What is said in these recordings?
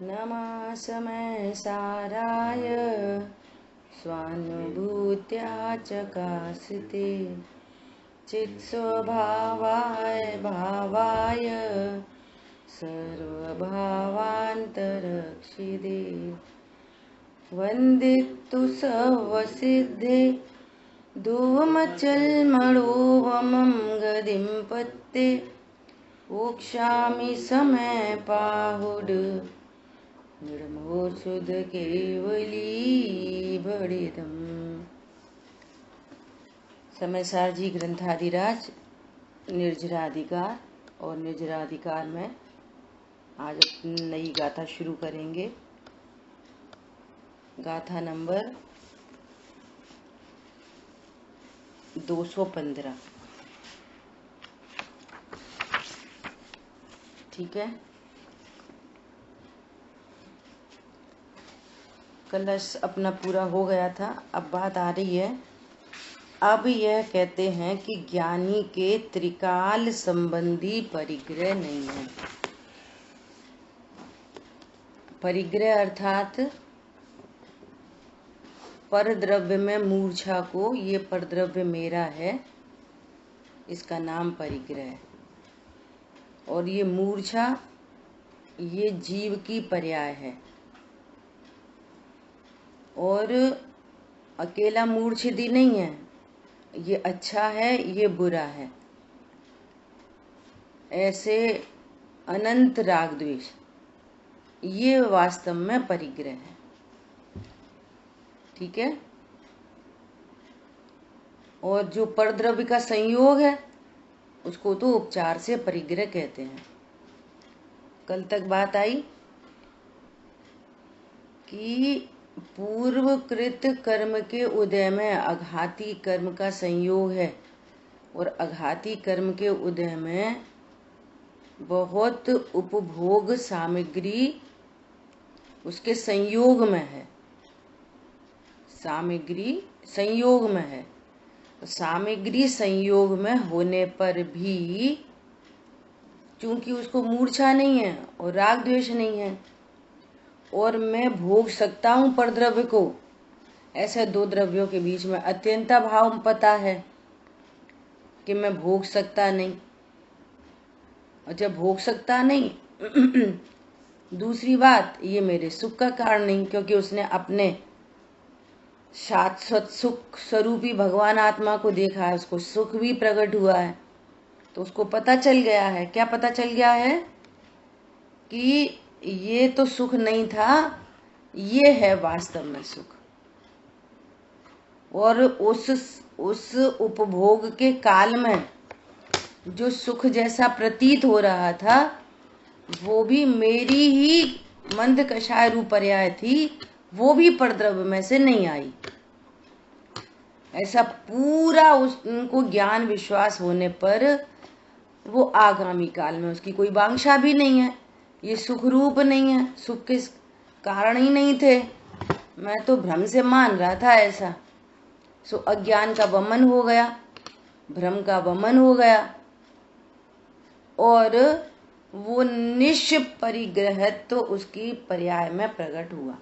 नमासमय साराय स्वानुभूत्या चकासिते चित्स्वभावाय भावाय सर्वभावान्तरक्षिदे वन्दितु सर्वसिद्धे धूमचल्मणोवमं गदिं पत्ते वोक्षामि समय पाहुड निर्मोषुद केवली बड़िदम। समयसार जी ग्रंथाधिराज निर्जराधिकार और निर्जराधिकार में आज अपनी नई गाथा शुरू करेंगे। गाथा नंबर 215। ठीक है, कलश अपना पूरा हो गया था। अब बात आ रही है, अब यह कहते हैं कि ज्ञानी के त्रिकाल संबंधी परिग्रह नहीं है। परिग्रह अर्थात परद्रव्य में मूर्छा को, ये परद्रव्य मेरा है, इसका नाम परिग्रह है। और ये मूर्छा ये जीव की पर्याय है। और अकेला मूर्छित ही नहीं है, ये अच्छा है ये बुरा है, ऐसे अनंत राग द्वेष, ये वास्तव में परिग्रह है। ठीक है। और जो परद्रव्य का संयोग है उसको तो उपचार से परिग्रह कहते हैं। कल तक बात आई कि पूर्वकृत कर्म के उदय में अघाती कर्म का संयोग है और अघाती कर्म के उदय में बहुत उपभोग सामग्री उसके संयोग में है। सामग्री संयोग में है। सामग्री संयोग में होने पर भी चूंकि उसको मूर्छा नहीं है और राग द्वेष नहीं है और मैं भोग सकता हूं परद्रव्य को, ऐसे दो द्रव्यों के बीच में अत्यंता भाव पता है कि मैं भोग सकता नहीं। और जब भोग सकता नहीं दूसरी बात, ये मेरे सुख का कारण नहीं, क्योंकि उसने अपने शाश्वत सुख स्वरूपी भगवान आत्मा को देखा है, उसको सुख भी प्रकट हुआ है, तो उसको पता चल गया है। क्या पता चल गया है? कि ये तो सुख नहीं था, ये है वास्तव में सुख। और उस उपभोग के काल में जो सुख जैसा प्रतीत हो रहा था वो भी मेरी ही मंद कषाय रूप पर्याय थी, वो भी परद्रव्य में से नहीं आई। ऐसा पूरा उनको ज्ञान विश्वास होने पर वो आगामी काल में उसकी कोई वांछा भी नहीं है, ये सुख रूप नहीं है, सुख के कारण ही नहीं थे, मैं तो भ्रम से मान रहा था ऐसा। सो अज्ञान का वमन हो गया, भ्रम का वमन हो गया और वो निष्परिग्रहत्व तो उसकी पर्याय में प्रकट हुआ।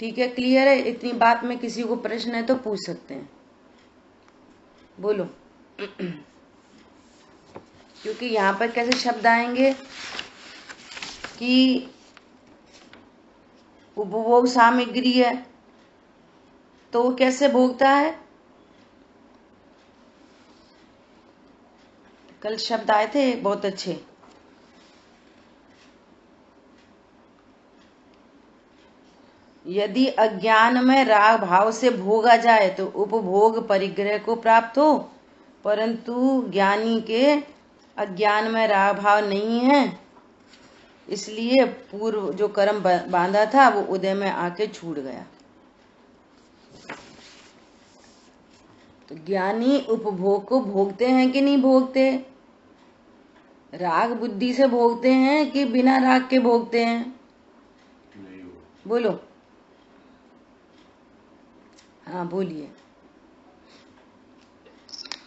ठीक है, क्लियर है? इतनी बात में किसी को प्रश्न है तो पूछ सकते हैं, बोलो। क्योंकि यहाँ पर कैसे शब्द आएंगे कि उपभोग सामग्री है, तो वो कैसे भोगता है? कल शब्द आए थे बहुत अच्छे, यदि अज्ञान में राग भाव से भोगा जाए तो उपभोग परिग्रह को प्राप्त हो, परंतु ज्ञानी के अज्ञान में राग भाव नहीं है, इसलिए पूर्व जो कर्म बांधा था वो उदय में आके छूट गया। तो ज्ञानी उपभोग को भोगते हैं कि नहीं भोगते? राग बुद्धि से भोगते हैं कि बिना राग के भोगते हैं? बोलो। हाँ बोलिए।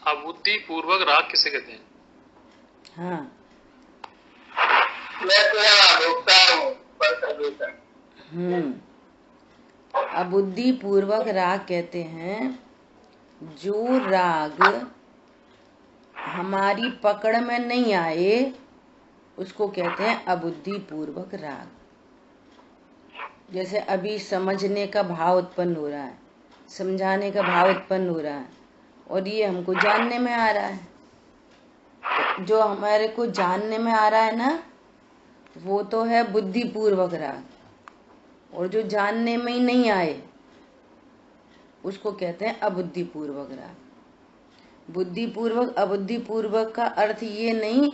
अबुद्धि पूर्वक राग किसे कहते हैं? हाँ, मैं तेरा भोक्ता हूँ, पर का देता। अबुद्धि पूर्वक राग कहते हैं जो राग हमारी पकड़ में नहीं आए उसको कहते हैं अबुद्धि पूर्वक राग। जैसे अभी समझने का भाव उत्पन्न हो रहा है, समझाने का भाव उत्पन्न हो रहा है और ये हमको जानने में आ रहा है। तो जो हमारे को जानने में आ रहा है ना वो तो है बुद्धि पूर्वक राग, और जो जानने में ही नहीं आए उसको कहते हैं अबुद्धि पूर्वक राग। बुद्धि पूर्वक अबुद्धि पूर्वक का अर्थ ये नहीं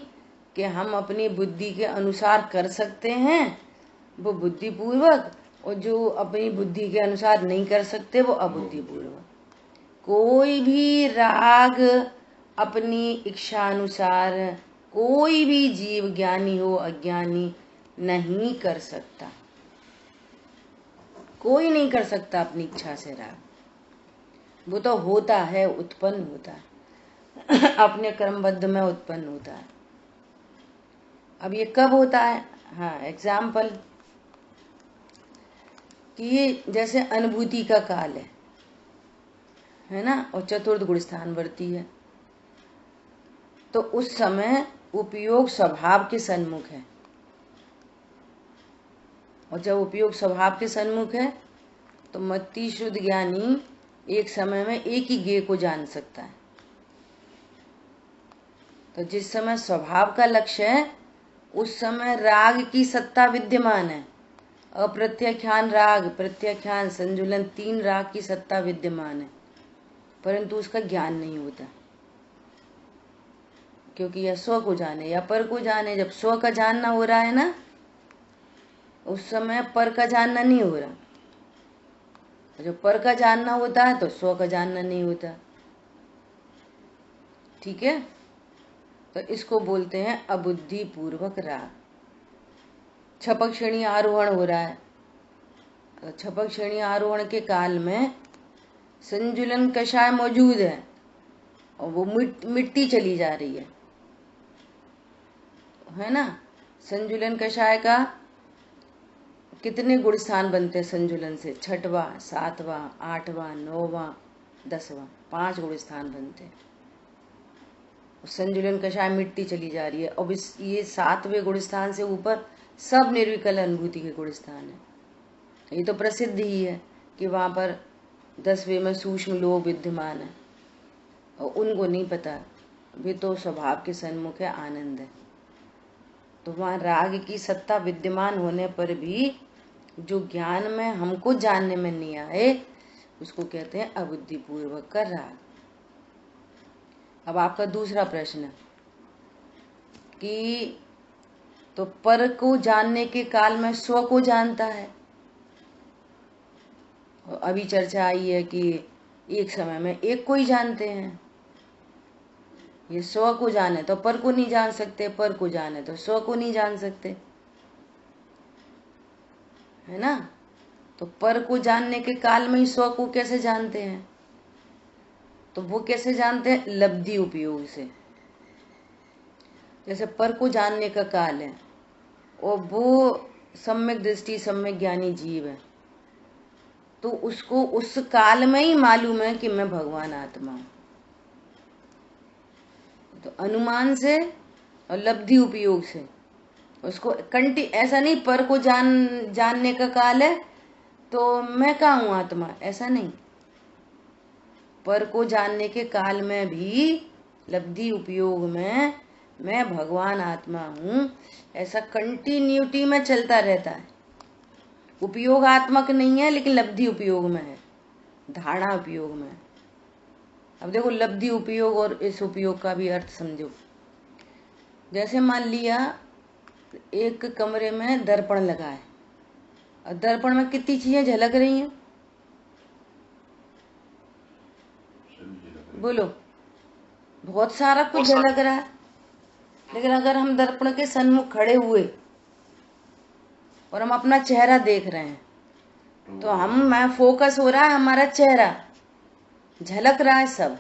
कि हम अपनी बुद्धि के अनुसार कर सकते हैं वो बुद्धि पूर्वक, और जो अपनी बुद्धि के अनुसार नहीं कर सकते वो अबुद्धि पूर्वक। कोई भी राग अपनी इच्छा अनुसार कोई भी जीव ज्ञानी हो अज्ञानी नहीं कर सकता, कोई नहीं कर सकता अपनी इच्छा से राग। वो तो होता है, उत्पन्न होता है अपने क्रमबद्ध में उत्पन्न होता है। अब ये कब होता है? हाँ, एग्जाम्पल कि जैसे अनुभूति का काल है ना, और चतुर्थ गुण स्थान वर्ती है, तो उस समय उपयोग स्वभाव के सन्मुख है, और जब उपयोग स्वभाव के सन्मुख है तो मति शुद्ध ज्ञानी एक समय में एक ही ज्ञेय को जान सकता है। तो जिस समय स्वभाव का लक्ष्य है उस समय राग की सत्ता विद्यमान है। अप्रत्याख्यान राग, प्रत्याख्यान, संजुलन, 3 राग की सत्ता विद्यमान है, परंतु उसका ज्ञान नहीं होता, क्योंकि यह स्व को जाने या पर को जाने। जब स्व का जानना हो रहा है ना उस समय पर का जानना नहीं हो रहा, जब पर का जानना होता है तो स्व का जानना नहीं होता। ठीक है, तो इसको बोलते हैं अबुद्धि पूर्वक राग। छपक श्रेणी आरोहण हो रहा है, तो छपक श्रेणी आरोहण के काल में संजुलन कषाय मौजूद है और वो मिट्टी चली जा रही है ना। संजुलन कषाय का कितने गुण स्थान बनते हैं संजुलन से? 6वां, 7वां, 8वां, 9वां, 10वां, 5 गुण स्थान बनते हैं। संजुलन कषाय मिट्टी चली जा रही है, और ये 7वें गुण स्थान से ऊपर सब निर्विकल अनुभूति के गुण स्थान है। ये तो प्रसिद्ध ही है कि वहां पर 10वें में सूक्ष्म लोग विद्यमान है, और उनको नहीं पता, वे तो स्वभाव के सन्मुख है, आनंद है। तो वहां राग की सत्ता विद्यमान होने पर भी जो ज्ञान में हमको जानने में नहीं आए उसको कहते हैं अबुद्धि पूर्वक का राग। अब आपका दूसरा प्रश्न कि तो पर को जानने के काल में स्व को जानता है, और अभी चर्चा आई है कि एक समय में एक को ही जानते हैं। ये स्व को जाने तो पर को नहीं जान सकते, पर को जाने तो स्व को नहीं जान सकते, है ना। तो पर को जानने के काल में ही स्व को कैसे जानते हैं? तो वो कैसे जानते हैं? लब्धि उपयोग से। जैसे पर को जानने का काल है और वो सम्यक दृष्टि सम्यक ज्ञानी जीव है, तो उसको उस काल में ही मालूम है कि मैं भगवान आत्मा हूं। तो अनुमान से और लब्धि उपयोग से उसको ऐसा नहीं पर को जानने का काल है तो मैं कहाँ हूं आत्मा, ऐसा नहीं। पर को जानने के काल में भी लब्धि उपयोग में मैं भगवान आत्मा हूं, ऐसा कंटिन्यूटी में चलता रहता है। उपयोगात्मक नहीं है लेकिन लब्धि उपयोग में है, धारणा उपयोग में। अब देखो लब्धि उपयोग और इस उपयोग का भी अर्थ समझो। जैसे मान लिया एक कमरे में दर्पण लगा है, और दर्पण में कितनी चीजें झलक रही हैं? बोलो, बहुत सारा कुछ झलक रहा है। लेकिन अगर हम दर्पण के सन्मुख खड़े हुए और हम अपना चेहरा देख रहे हैं तो मैं फोकस हो रहा है हमारा चेहरा, झलक रहा है सब।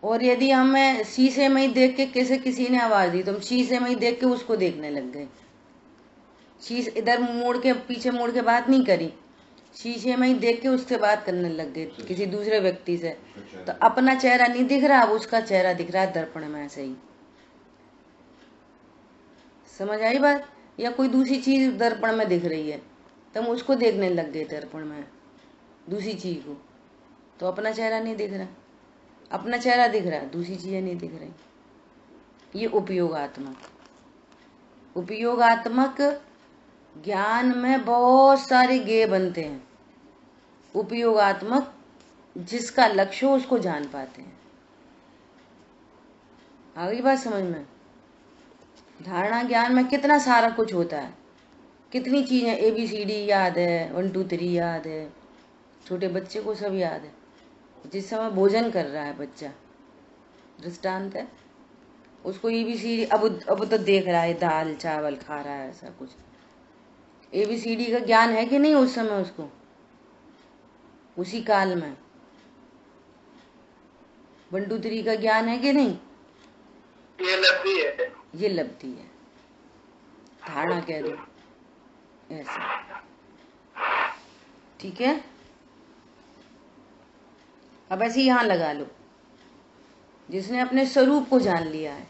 और यदि हमें शीशे में ही देख के किसी ने आवाज दी तो हम शीशे में ही देख के उसको देखने लग गए। शीशे इधर मुड़ के पीछे मुड़ के बात नहीं करी, शीशे में ही देख के उससे बात करने लग गए किसी दूसरे व्यक्ति से। तो अपना चेहरा नहीं दिख रहा, अब उसका चेहरा दिख रहा है दर्पण में ऐसे ही। समझ आई बात? या कोई दूसरी चीज दर्पण में दिख रही है तो हम उसको देखने लग गए दर्पण में, दूसरी चीज को, तो अपना चेहरा नहीं दिख रहा। अपना चेहरा दिख रहा है, दूसरी चीजें नहीं दिख रही। ये उपयोगात्मक ज्ञान में बहुत सारे गे बनते हैं। उपयोगात्मक जिसका लक्ष्य हो उसको जान पाते हैं। आ गई बात समझ में? धारणा ज्ञान में कितना सारा कुछ होता है, कितनी चीजें, ABCD याद है, 1 2 3 याद है, छोटे बच्चे को सब याद है। जिस समय भोजन कर रहा है बच्चा, दृष्टांत है, उसको ABCD अब तो देख रहा है, दाल चावल खा रहा है, ऐसा कुछ ABCD का ज्ञान है कि नहीं उस समय उसको, उसी काल में 1 2 3 का ज्ञान है कि नहीं? ये लब्धि है, ये लब्धि है, धारणा कह दो ऐसा। ठीक है, अब ऐसे यहाँ लगा लो, जिसने अपने स्वरूप को जान लिया है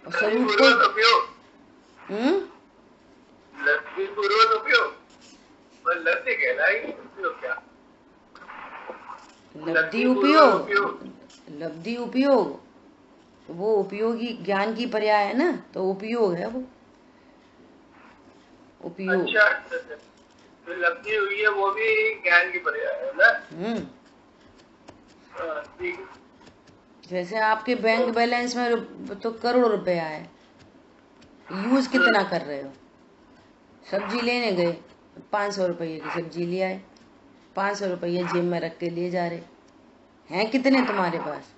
और स्वरूप को लब्धि पूर्वक उपयोग, लब्धि कहलाएगी उपयोग क्या? लब्धि उपयोग वो उपयोगी ज्ञान की पर्याय है ना, तो उपयोग है वो उपयोग। अच्छा, तो लब्धि हुई है वो भी ज्ञान की पर्याय है ना? ठीक है। जैसे आपके बैंक बैलेंस में तो करोड़ों रुपया है, यूज कितना कर रहे हो? सब्जी लेने गए, 500 रुपये की सब्जी ले आए, 500 रुपये जेब में रख के लिए जा रहे हैं, कितने तुम्हारे पास?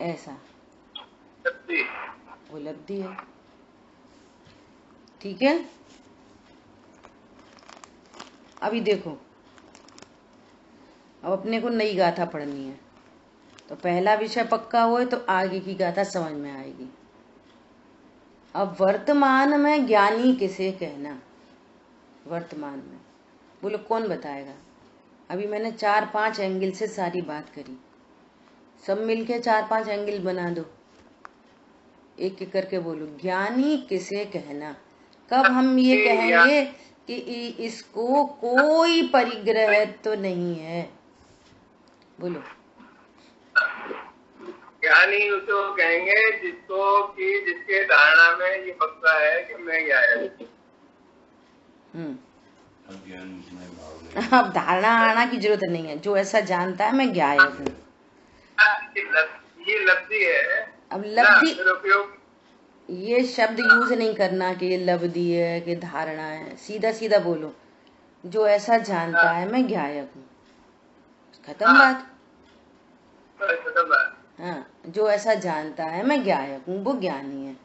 ऐसा वो लब्धि है। ठीक है, अभी देखो, अब अपने को नई गाथा पढ़नी है, तो पहला विषय पक्का हुए तो आगे की गाथा समझ में आएगी। अब वर्तमान में ज्ञानी किसे कहना? वर्तमान में बोलो, कौन बताएगा? अभी मैंने 4-5 एंगल से सारी बात करी, सब मिलके 4-5 एंगल बना दो, एक एक करके बोलो, ज्ञानी किसे कहना? कब हम ये कहेंगे कि इसको कोई परिग्रह तो नहीं है? बोलो। ज्ञानी उसको कहेंगे जिसको कि जिसके धारणा में ये पक्का है कि मैं गायक हूँ। अब धारणा आना की जरूरत नहीं है, जो ऐसा जानता है मैं गायक हूँ, ये लब्धि है। अब लब्धि ये शब्द यूज नहीं करना कि ये लब्धि है कि धारणा है, सीधा सीधा बोलो, जो ऐसा जानता है मैं गायक हूँ, खत्म बात। हाँ, जो ऐसा जानता है मैं गायक हूँ वो ज्ञानी है,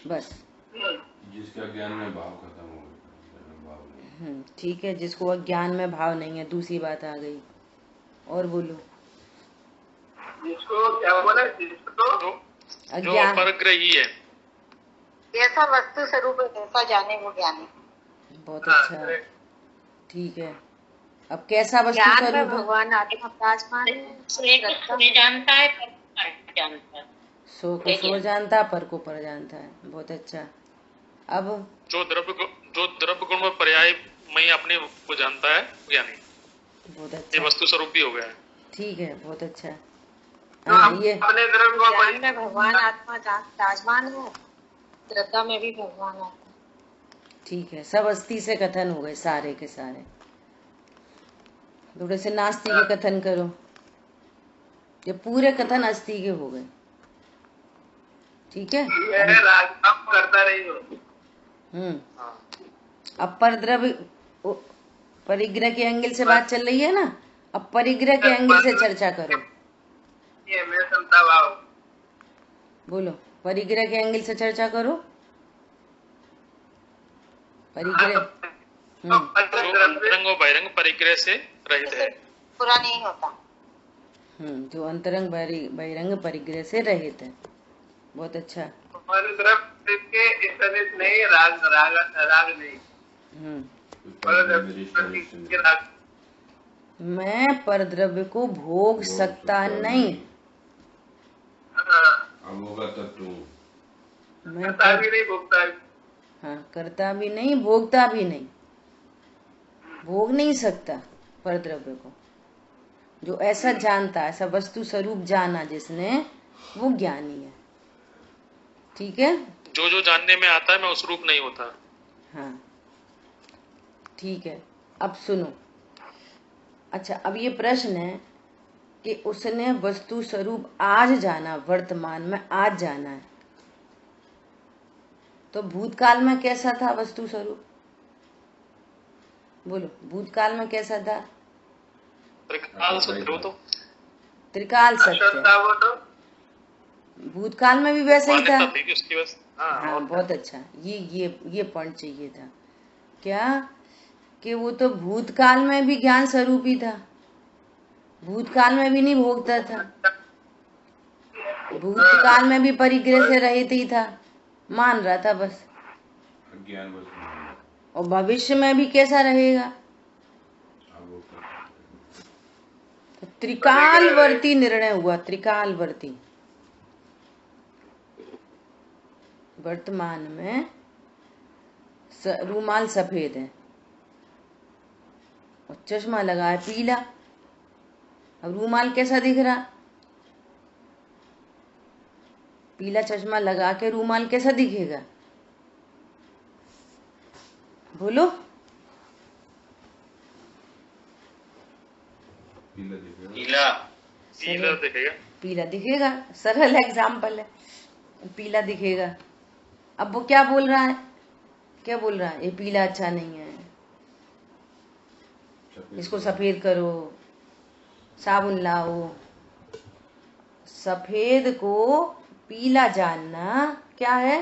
बस। जिसका ज्ञान में भाव खत्म हो गया। ठीक है, जिसको अज्ञान में भाव नहीं है, दूसरी बात आ गई, और बोलो। जिसको क्या बोला? जिसको जो अपरग्रही है, जैसा वस्तु स्वरूप है कैसा जाने वो ज्ञानी। बहुत अच्छा, ठीक है। अब कैसा वस्तु स्वरूप है? भगवान आत्मा विराजमान जानता है, जानता है, सो को सो जानता, पर को पर जानता है, बहुत अच्छा। अब जो द्रव्य गुण में पर्याय में अपने को जानता है ज्ञानी, बहुत अच्छा, ये वस्तु स्वरूप भी हो गया है। ठीक है, बहुत अच्छा। ये अपने द्रव्य में भगवान आत्मा विराजमान है, द्रव्य में भी भगवान आत्मा। ठीक है, सब अस्थि से कथन हो गए सारे के सारे। थोड़े से नास्ति के कथन करो, ये पूरे कथन अस्थि के हो गए। ठीक है, मैं राजनाम करता रही हूँ। अब परद्रव्य परिग्रह के एंगल से बात चल रही है ना, अब परिग्रह के एंगल से चर्चा करो। ये मैं समता भाव बोलो, परिग्रह के एंगल से चर्चा करो। परिग्रह रंगो बहिरंग परिग्रह से रहित है, पूरा नहीं होता। जो अंतरंग बहिरंग परिग्रह से रहित है। बहुत अच्छा। और द्रव्य के इतने नहीं, राग राग राग नहीं। तो राग मैं परद्रव्य को भोग सकता नहीं। अब होगा तत्व। मैं करता भी नहीं, भोगता भी। हाँ, करता भी नहीं, भोगता भी नहीं। भोग नहीं सकता परद्रव्य को। जो ऐसा जानता, ऐसा वस्तु स्वरूप जाना जिसने, वो ज्ञानी है। ठीक है। जो जो जानने में आता है मैं उस रूप नहीं होता। हाँ ठीक है। अब सुनो। अच्छा, अब ये प्रश्न है कि उसने वस्तु स्वरूप आज जाना, वर्तमान में आज जाना है, तो भूतकाल में कैसा था वस्तु स्वरूप? बोलो, भूतकाल में कैसा था? त्रिकाल सत्य हो तो त्रिकाल सत्य। अशुद्धता वो तो भूतकाल में भी वैसा ही था। मान्यता थी कि उसकी बस। हाँ, बहुत अच्छा। ये पॉइंट चाहिए था क्या, कि वो तो भूतकाल में भी ज्ञान स्वरूप ही था, भूतकाल में भी नहीं भोगता था, भूतकाल में भी परिग्रह से रहित ही था, मान रहा था बस। अज्ञान बस नहीं। और भविष्य में भी कैसा रहेगा? अब वो तो त्रिकालवर्ती निर्णय हुआ। त्रिकालवर्ती। वर्तमान में रूमाल सफेद है और चश्मा लगा है पीला। अब रूमाल कैसा दिख रहा? पीला चश्मा लगा के रूमाल कैसा दिखेगा? बोलो। पीला दिखेगा। पीला दिखेगा। पीला दिखेगा, सरल एग्जाम्पल है, पीला दिखेगा। अब वो क्या बोल रहा है? क्या बोल रहा है? ये पीला अच्छा नहीं है, इसको सफेद करो, साबुन लाओ। सफेद को पीला जानना क्या है?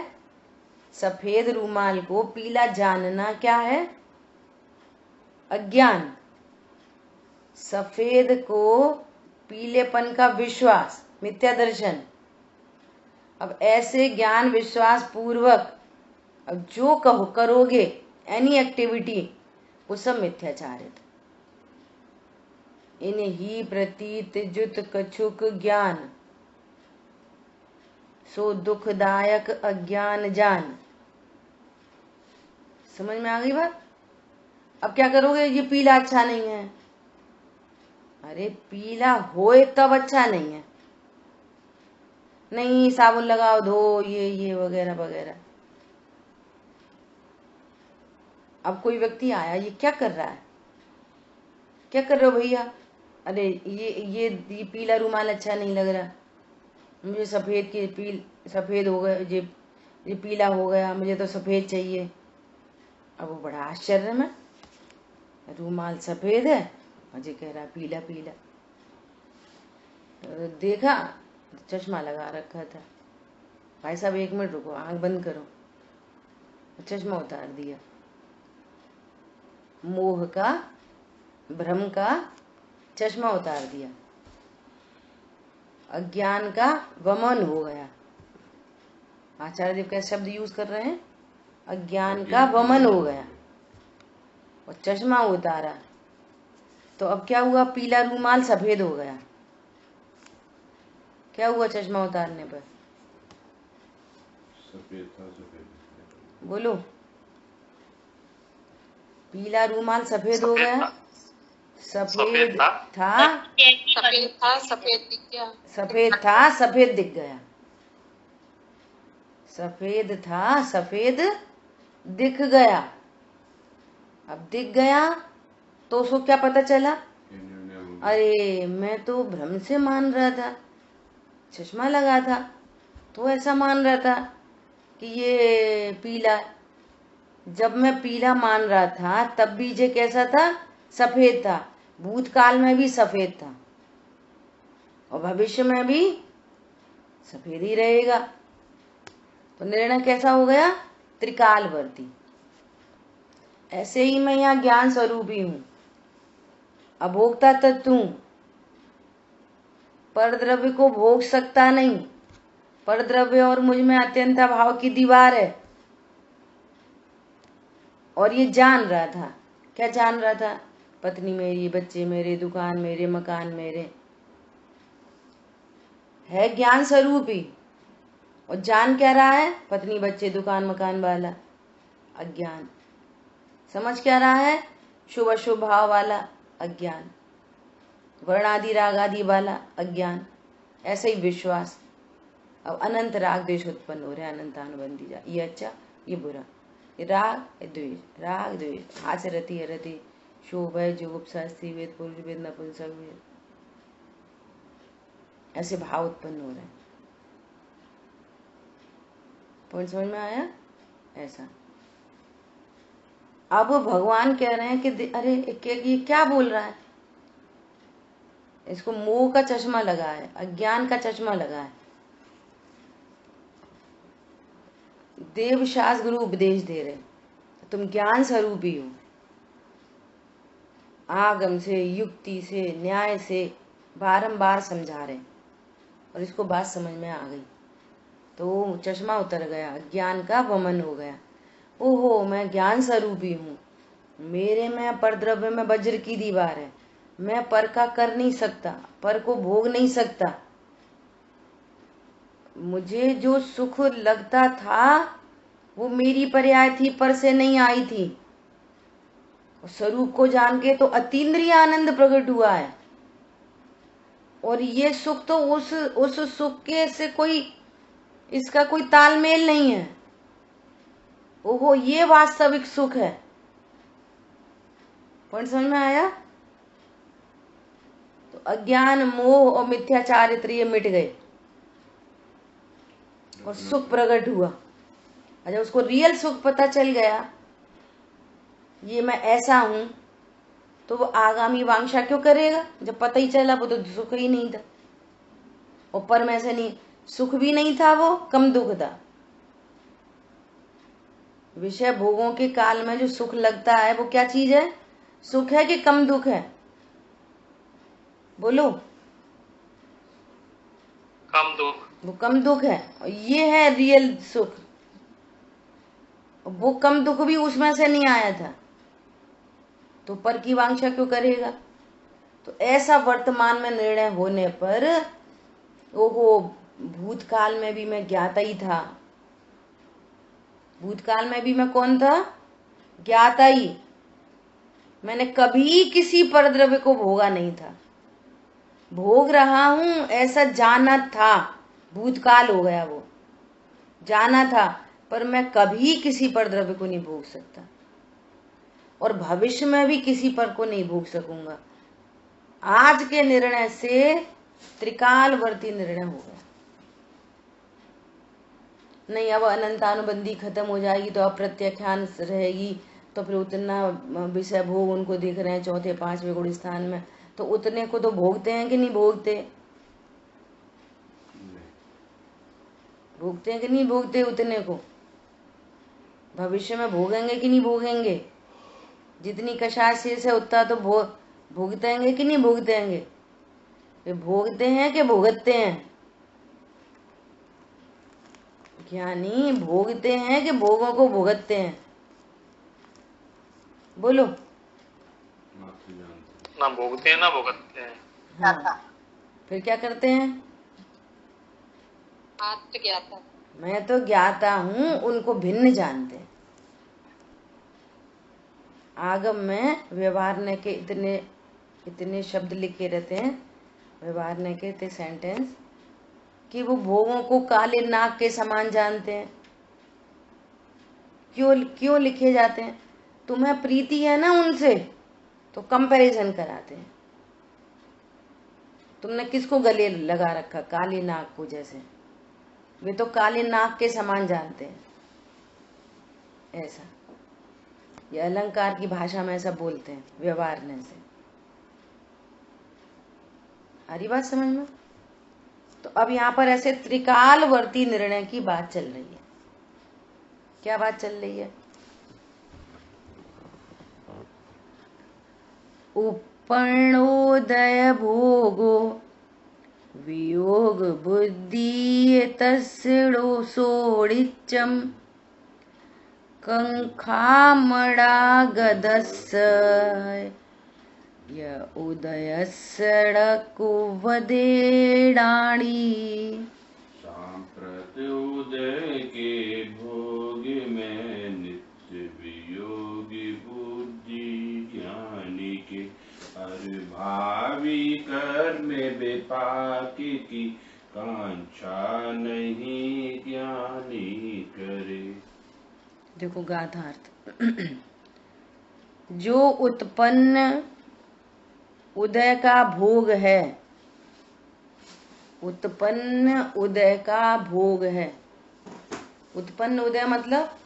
सफेद रूमाल को पीला जानना क्या है? अज्ञान। सफेद को पीलेपन का विश्वास, मिथ्या दर्शन। अब ऐसे ज्ञान विश्वास पूर्वक अब जो कहो करोगे, एनी एक्टिविटी, वो सब मिथ्याचारित। इन्हीं प्रतीत जुत कछुक ज्ञान, सो दुखदायक अज्ञान जान। समझ में आ गई बात? अब क्या करोगे? ये पीला अच्छा नहीं है। अरे पीला होए तब अच्छा नहीं है, नहीं साबुन लगाओ, धो, ये वगैरह वगैरह। अब कोई व्यक्ति आया, ये क्या कर रहा है? क्या कर रहे हो भैया? अरे ये पीला रुमाल अच्छा नहीं लग रहा मुझे, सफेद हो गया, ये पीला हो गया, मुझे तो सफेद चाहिए। अब वो बड़ा आश्चर्य में, रुमाल सफेद है, मुझे कह रहा पीला पीला। तो देखा, चश्मा लगा रखा था। भाई साहब 1 मिनट रुको, आंख बंद करो। चश्मा उतार दिया। मोह का, भ्रम का चश्मा उतार दिया। अज्ञान का वमन हो गया। आचार्य देव कैसे शब्द यूज कर रहे हैं? अज्ञान का वमन हो गया और चश्मा उतारा, तो अब क्या हुआ? पीला रूमाल सफेद हो गया। क्या हुआ चश्मा उतारने पर? सफेद था, सफेद। बोलो। पीला रूमाल सफेद हो गया। सफेद था, सफेद दिख गया। सफेद था, सफेद दिख गया। सफेद था, सफेद दिख गया। अब दिख गया तो उसको क्या पता चला? अरे मैं तो भ्रम से मान रहा था, चश्मा लगा था तो ऐसा मान रहा था कि ये पीला। जब मैं पीला मान रहा था तब भी ये कैसा था? सफेद था। भूतकाल में भी सफेद था और भविष्य में भी सफेद ही रहेगा। तो निर्णय कैसा हो गया? त्रिकालवर्ती। ऐसे ही मैं यहाँ ज्ञान स्वरूप ही हूं, अभोक्ता तत्व हूं, परद्रव्य को भोग सकता नहीं। परद्रव्य और मुझ में अत्यंत भाव की दीवार है। और ये जान रहा था। क्या जान रहा था? पत्नी मेरी, बच्चे मेरे, दुकान मेरे, मकान मेरे। है ज्ञान स्वरूप ही। और जान क्या रहा है? पत्नी, बच्चे, दुकान, मकान वाला अज्ञान। समझ क्या रहा है? शुभ अशुभ भाव वाला अज्ञान, वर्ण आदि राग आदि वाला अज्ञान। ऐसे ही विश्वास। अब अनंत राग द्वेष उत्पन्न हो रहे हैं, अनंत अनुबंधी जा। ये अच्छा, ये बुरा, ये राग, ये द्वेष, राग द्वेष, हास्य रति अरति, शोभ है, जोग, शास्त्री वेद, पुरुष वेद, नपुंसक वेद, ऐसे भाव उत्पन्न हो रहे हैं। पॉइंट समझ में आया? ऐसा। अब भगवान कह रहे हैं कि अरे ये क्या बोल रहा है? इसको मोह का चश्मा लगा है, अज्ञान का चश्मा लगा है। देव शास्त्र गुरु उपदेश दे रहे, तुम ज्ञान स्वरूप ही हो। आगम से, युक्ति से, न्याय से बारंबार समझा रहे और इसको बात समझ में आ गई तो चश्मा उतर गया, ज्ञान का वमन हो गया। ओहो, मैं ज्ञान स्वरूपी हूँ। मेरे में परद्रव्य में वज्र की दीवार है। मैं पर का कर नहीं सकता, पर को भोग नहीं सकता। मुझे जो सुख लगता था वो मेरी पर्याय थी, पर से नहीं आई थी। स्वरूप को जान के तो अतीन्द्रिय आनंद प्रकट हुआ है। और ये सुख तो उस सुख के से कोई, इसका कोई तालमेल नहीं है। ओहो, ये वास्तविक सुख है। पॉइंट समझ में आया? तो अज्ञान, मोह और मिथ्याचारित्र ये मिट गए और सुख प्रकट हुआ। जब उसको रियल सुख पता चल गया, ये मैं ऐसा हूं, तो वो आगामी वांछा क्यों करेगा? जब पता ही चला वो तो सुख ही नहीं था। और पर में से नहीं, सुख भी नहीं था, वो कम दुख था। विषय भोगों के काल में जो सुख लगता है वो क्या चीज है? सुख है कि कम दुख है? बोलो। कम दुख। वो कम दुख है और ये है रियल सुख। वो कम दुख भी उसमें से नहीं आया था, तो पर की वांछा क्यों करेगा? तो ऐसा वर्तमान में निर्णय होने पर, ओहो, भूतकाल में भी मैं ज्ञाता ही था। भूतकाल में भी मैं कौन था? ज्ञाता ही। मैंने कभी किसी परद्रव्य को भोगा नहीं था। भोग रहा हूं ऐसा जाना था, भूतकाल हो गया वो, जाना था, पर मैं कभी किसी परद्रव्य को नहीं भोग सकता और भविष्य में भी किसी पर को नहीं भोग सकूंगा। आज के निर्णय से त्रिकालवर्ती निर्णय हो गया। नहीं, अब अनंतानुबंधी खत्म हो जाएगी तो अप्रत्यख्यान रहेगी, तो फिर उतना विषय भोग उनको दिख रहे हैं चौथे पांचवें गुण स्थान में, तो उतने को तो भोगते हैं कि नहीं भोगते? भोगते हैं कि नहीं भोगते? उतने को भविष्य में भोगेंगे कि नहीं भोगेंगे? जितनी कषाय शेष है उतना तो भोगतेंगे कि नहीं भोगतेंगे? वे भोगते हैं कि भोगते हैं? ज्ञानी भोगते हैं कि भोगों को भुगतते हैं? बोलो। ना भोगते हैं ना भुगतते हैं। हाँ, फिर क्या करते हैं? आत्मज्ञाता। मैं तो ज्ञाता हूं, उनको भिन्न जानते हैं। आगम में व्यवहारने के इतने शब्द लिखे रहते हैं, व्यवहारने के इतने सेंटेंस, कि वो भोगों को काले नाग के समान जानते हैं। क्यों लिखे जाते हैं? तुम्हें प्रीति है ना उनसे, तो कंपैरिजन कराते हैं। तुमने किसको गले लगा रखा? काले नाग को। जैसे वे तो काले नाग के समान जानते हैं। ऐसा ये अलंकार की भाषा में ऐसा बोलते हैं, व्यवहारने से। आ रही बात समझ में? तो अब यहाँ पर ऐसे त्रिकालवर्ती निर्णय की बात चल रही है। क्या बात चल रही है? उपरणोदय भोगो वियोग बुद्धि तस्सो सोडिच्चम कंखामड़ा गदस्स य उदयस्सड़कुवदेडाणी सांप्रत उदय के भोग में नित्य वियोगी बुद्धि ज्ञानी के हर भावी कर्म विपाक की कांक्षा नहीं ज्ञानी करे। देखो गाथार्थ। जो उत्पन्न उदय का भोग है, उत्पन्न उदय का भोग है। उत्पन्न उदय मतलब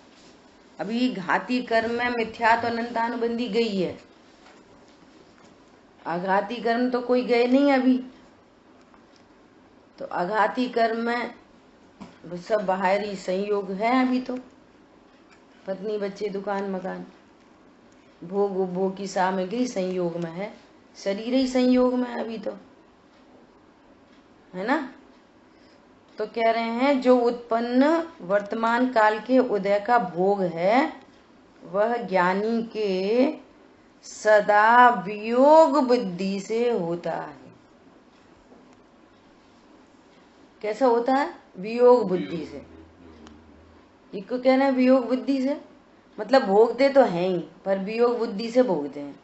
अभी घाती कर्म में मिथ्यात और अनंतानुबंधी गई है, आघाती कर्म तो कोई गए नहीं अभी। तो आघाती कर्म में सब बाहरी संयोग है अभी तो, पत्नी बच्चे दुकान मकान भोग उपभोग की सामग्री संयोग में है, शरीर ही संयोग में है अभी तो, है ना। तो कह रहे हैं जो उत्पन्न वर्तमान काल के उदय का भोग है वह ज्ञानी के सदा वियोग बुद्धि से होता है। कैसा होता है? वियोग बुद्धि से। ये क्यों कहना है वियोग बुद्धि से? मतलब भोगते तो हैं ही पर वियोग बुद्धि से भोगते हैं।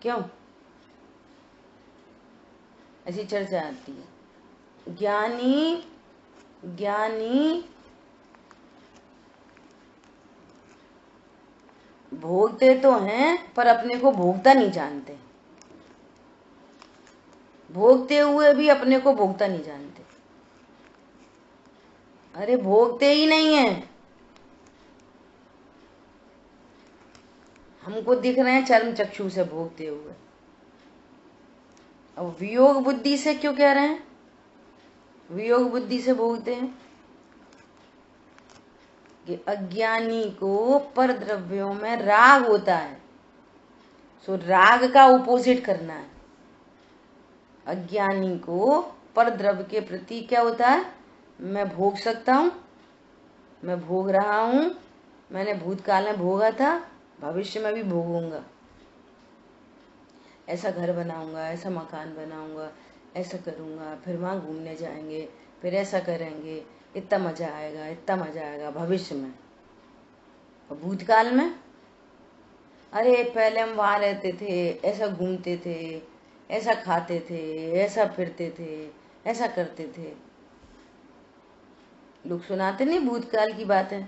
क्यों? ऐसी चर्चा आती है। ज्ञानी भोगते तो हैं पर अपने को भोगता नहीं जानते, भोगते हुए भी अपने को भोगता नहीं जानते। अरे भोगते ही नहीं है, हमको दिख रहे हैं चर्म चक्षु से भोगते हुए। अब वियोग बुद्धि से क्यों कह रहे हैं? वियोग बुद्धि से भोगते हैं कि अज्ञानी को पर द्रव्यों में राग होता है, सो राग का ऑपोजिट करना है। अज्ञानी को पर द्रव्य के प्रति क्या होता है? मैं भोग सकता हूँ, मैं भोग रहा हूँ, मैंने भूतकाल में भोगा था, भविष्य में भी भोगूंगा। ऐसा घर बनाऊंगा, ऐसा मकान बनाऊंगा, ऐसा करूंगा, फिर वहां घूमने जाएंगे, फिर ऐसा करेंगे, इतना मजा आएगा, इतना मजा आएगा भविष्य में। और भूतकाल में अरे पहले हम वहां रहते थे, ऐसा घूमते थे, ऐसा खाते थे, ऐसा फिरते थे, ऐसा करते थे। लोग सुनाते नहीं भूतकाल की बातें।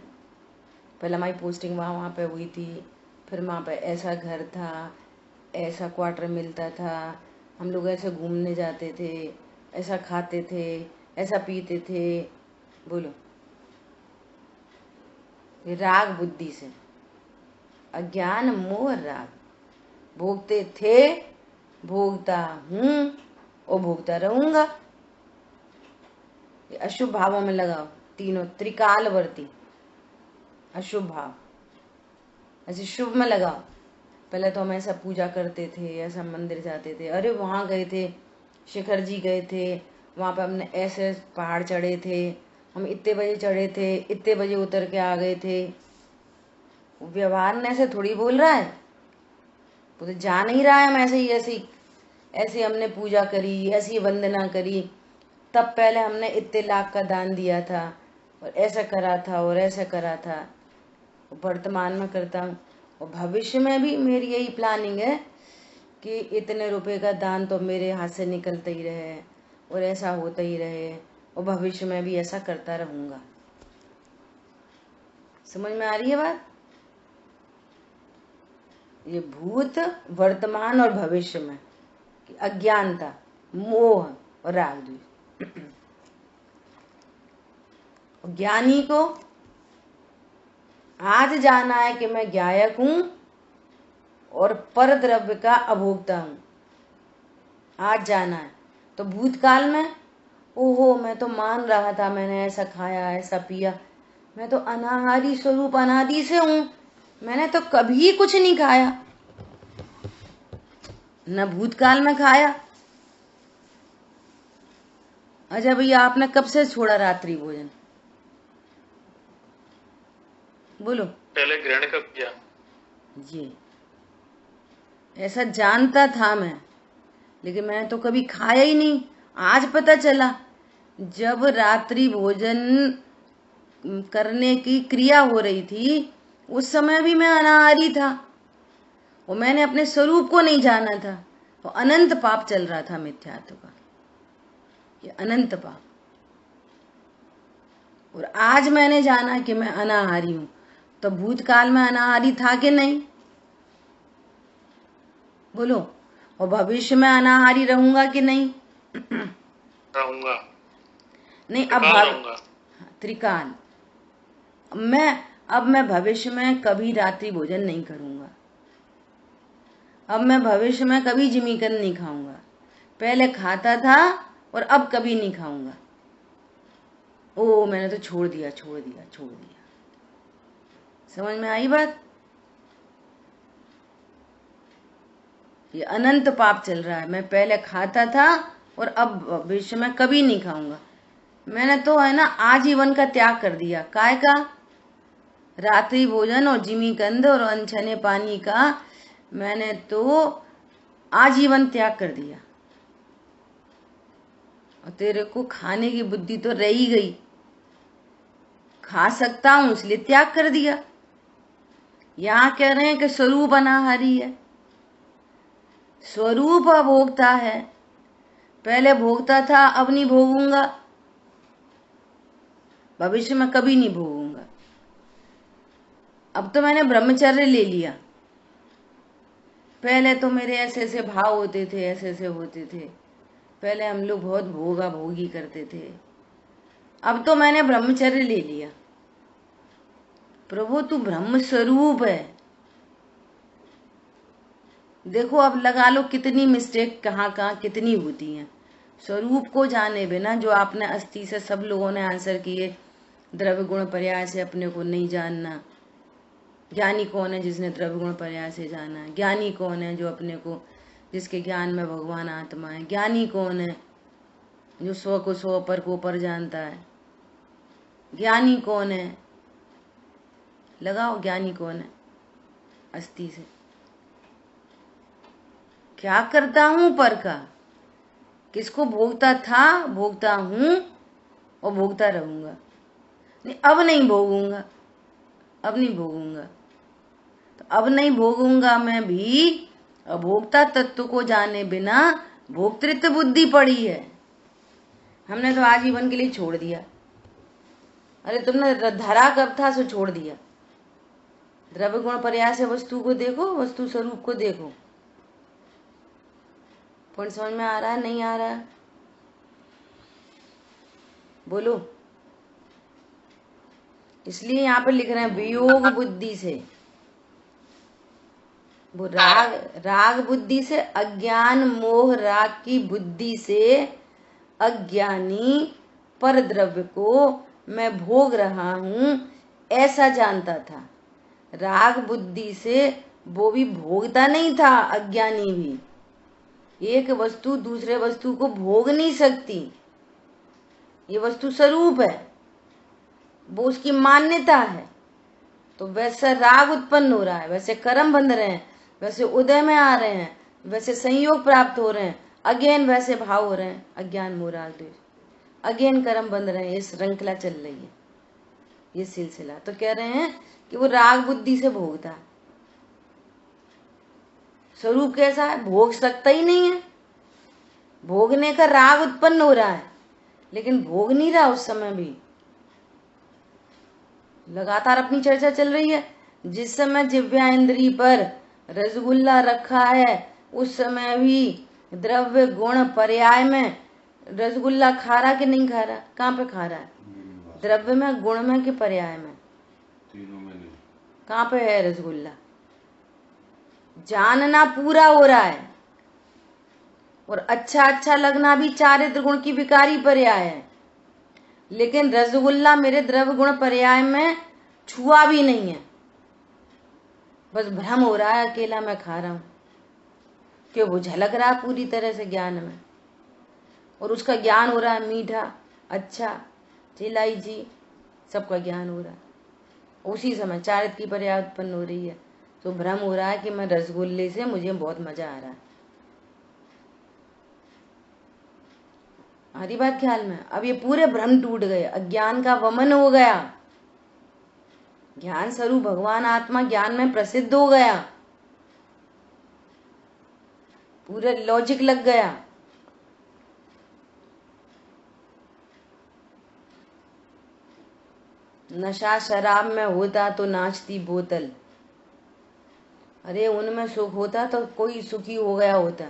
पहले हमारी पोस्टिंग वहाँ पे हुई थी, फिर वहाँ पे ऐसा घर था, ऐसा क्वार्टर मिलता था, हम लोग ऐसे घूमने जाते थे, ऐसा खाते थे, ऐसा पीते थे। बोलो, ये राग बुद्धि से, अज्ञान मोह राग। भोगते थे, भोगता हूं और भोगता रहूंगा। ये अशुभ भावों में लगाओ, तीनों त्रिकालवर्ती अशुभ भाव, ऐसे शुभ में लगाओ। पहले तो हम ऐसा पूजा करते थे, ऐसा मंदिर जाते थे, अरे वहां गए थे, शिखर जी गए थे, वहां पे हमने ऐसे पहाड़ चढ़े थे, हम इतने बजे चढ़े थे, इतने बजे उतर के आ गए थे। व्यवहार में ऐसे थोड़ी बोल रहा है, वो तो जान ही रहा है हम ऐसे ही ऐसे हमने पूजा करी, ऐसी वंदना करी, तब पहले हमने इतने लाख का दान दिया था और ऐसा करा था और ऐसा करा था। वर्तमान में करता हूँ और भविष्य में भी मेरी यही प्लानिंग है कि इतने रुपए का दान तो मेरे हाथ से निकलते ही रहे और ऐसा होता ही रहे और भविष्य में भी ऐसा करता रहूंगा। समझ में आ रही है बात? ये भूत, वर्तमान और भविष्य में अज्ञानता, मोह और राग द्वेष। ज्ञानी को आज जाना है कि मैं ज्ञायक हूं और पर द्रव्य का अभोक्ता हूं, आज जाना है। तो भूतकाल में ओहो मैं तो मान रहा था, मैंने ऐसा खाया, ऐसा पिया, मैं तो अनाहारी स्वरूप अनादि से हूं, मैंने तो कभी कुछ नहीं खाया, न भूतकाल में खाया अच्छा भैया, आपने कब से छोड़ा रात्रि भोजन? बोलो। पहले ग्रहण कब किया? ये ऐसा जानता था मैं, लेकिन मैं तो कभी खाया ही नहीं। आज पता चला, जब रात्रि भोजन करने की क्रिया हो रही थी उस समय भी मैं अनाहारी था, और मैंने अपने स्वरूप को नहीं जाना था, तो अनंत पाप चल रहा था मिथ्यात्व का, ये अनंत पाप। और आज मैंने जाना कि मैं अनाहारी हूं, तो भूतकाल में अनाहारी था कि नहीं? बोलो। और भविष्य में अनाहारी रहूंगा कि नहीं? रहूंगा। नहीं, अब रहूंगा। त्रिकाल। अब मैं भविष्य में कभी रात्रि भोजन नहीं करूंगा। अब मैं भविष्य में कभी जिमीकंद नहीं खाऊंगा। पहले खाता था और अब कभी नहीं खाऊंगा। ओ, मैंने तो छोड़ दिया। समझ में आई बात? ये अनंत पाप चल रहा है। मैं पहले खाता था और अब भविष्य में कभी नहीं खाऊंगा। मैंने तो है ना आजीवन का त्याग कर दिया। काय का? रात्रि भोजन और जिमीकंद और अनछने पानी का मैंने तो आजीवन त्याग कर दिया। और तेरे को खाने की बुद्धि तो रह ही गई। खा सकता हूं इसलिए त्याग कर दिया। यहां कह रहे हैं कि स्वरूप अनाहारी है, स्वरूप अभोक्ता है। पहले भोगता था, अब नहीं भोगूंगा, भविष्य में कभी नहीं भोगूंगा। अब तो मैंने ब्रह्मचर्य ले लिया। पहले तो मेरे ऐसे ऐसे भाव होते थे, ऐसे ऐसे होते थे। पहले हम लोग बहुत भोगा भोगी करते थे। अब तो मैंने ब्रह्मचर्य ले लिया। प्रभु, तू ब्रह्म स्वरूप है। देखो, अब लगा लो कितनी मिस्टेक कहाँ कहाँ कितनी होती हैं। स्वरूप को जाने बिना, जो आपने अस्थि से सब लोगों ने आंसर किए, द्रव्य गुण पर्याय से अपने को नहीं जानना। ज्ञानी कौन है? जिसने द्रव्य गुण पर्याय से जाना। ज्ञानी कौन है? जो अपने को, जिसके ज्ञान में भगवान आत्मा है। ज्ञानी कौन है? जो स्व को स्व पर को पर जानता है। ज्ञानी कौन है? लगाओ, ज्ञानी कौन है? अस्थि से क्या करता हूं पर का, किसको भोगता था, भोगता हूं और भोगता रहूंगा। नहीं, अब नहीं भोगूंगा, अब नहीं भोगूंगा। तो अब नहीं भोगूंगा मैं भी अभोक्ता तत्व को जाने बिना भोक्तृत्व बुद्धि पड़ी है। हमने तो आजीवन के लिए छोड़ दिया। अरे तुमने धरा कब था, सो छोड़ दिया। द्रव्य गुण पर्याय से वस्तु को देखो, वस्तु स्वरूप को देखो। पॉइंट समझ में आ रहा है? नहीं आ रहा है? बोलो। इसलिए यहाँ पे लिख रहे हैं वियोग बुद्धि से। वो राग बुद्धि से, अज्ञान मोह राग की बुद्धि से अज्ञानी पर द्रव्य को मैं भोग रहा हूं ऐसा जानता था। राग बुद्धि से वो भी भोगता नहीं था। अज्ञानी भी एक वस्तु दूसरे वस्तु को भोग नहीं सकती। ये वस्तु स्वरूप है, वो उसकी मान्यता है। तो वैसे राग उत्पन्न हो रहा है, वैसे कर्म बंध रहे हैं, वैसे उदय में आ रहे हैं, वैसे संयोग प्राप्त हो रहे हैं, अगेन वैसे भाव हो रहे हैं। अज्ञान मोह राग द्वेष, अगेन कर्म बंध रहे हैं। ये श्रृंखला चल रही है, ये सिलसिला। तो कह रहे हैं कि वो राग बुद्धि से भोगता है। स्वरूप कैसा है? भोग सकता ही नहीं है। भोगने का राग उत्पन्न हो रहा है, लेकिन भोग नहीं रहा। उस समय भी लगातार अपनी चर्चा चल रही है। जिस समय जिव्या इंद्री पर रसगुल्ला रखा है, उस समय भी द्रव्य गुण पर्याय में रसगुल्ला खा रहा कि नहीं खा रहा? कहाँ पे खा रहा है? द्रव्य में, गुण में कि पर्याय में? तीनों में नहीं। कहाँ पे है रसगुल्ला? जानना पूरा हो रहा है, और अच्छा लगना भी चारित्र गुण की विकारी पर्याय है। लेकिन रसगुल्ला मेरे द्रव्य गुण पर्याय में छुआ भी नहीं है। बस भ्रम हो रहा है, अकेला मैं खा रहा हूं, कि वो झलक रहा पूरी तरह से ज्ञान में। और उसका ज्ञान हो रहा है मीठा, अच्छा, इलायची, सबका ज्ञान हो रहा है। उसी समय चारित्र की पर्याय उत्पन्न हो रही है, तो भ्रम हो रहा है कि मैं रसगुल्ले से मुझे बहुत मजा आ रहा है। हरी बात ख्याल में। अब ये पूरे भ्रम टूट गए, अज्ञान का वमन हो गया, ज्ञान स्वरूप भगवान आत्मा ज्ञान में प्रसिद्ध हो गया, पूरा लॉजिक लग गया। नशा शराब में होता तो नाचती बोतल, अरे उनमें सुख होता तो कोई सुखी हो गया होता।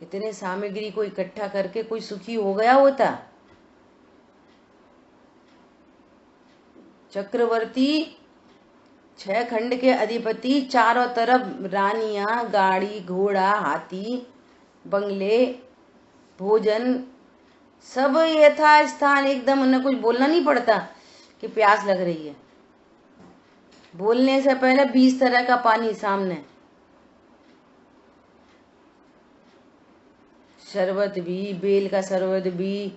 इतने सामग्री को इकट्ठा करके कोई सुखी हो गया होता। चक्रवर्ती 6 खंड के अधिपति, चारों तरफ रानियां, गाड़ी घोड़ा हाथी बंगले भोजन सब यथास्थान एकदम, उन्हें कुछ बोलना नहीं पड़ता कि प्यास लग रही है, बोलने से पहले 20 तरह का पानी सामने, शरबत भी, बेल का शरबत भी,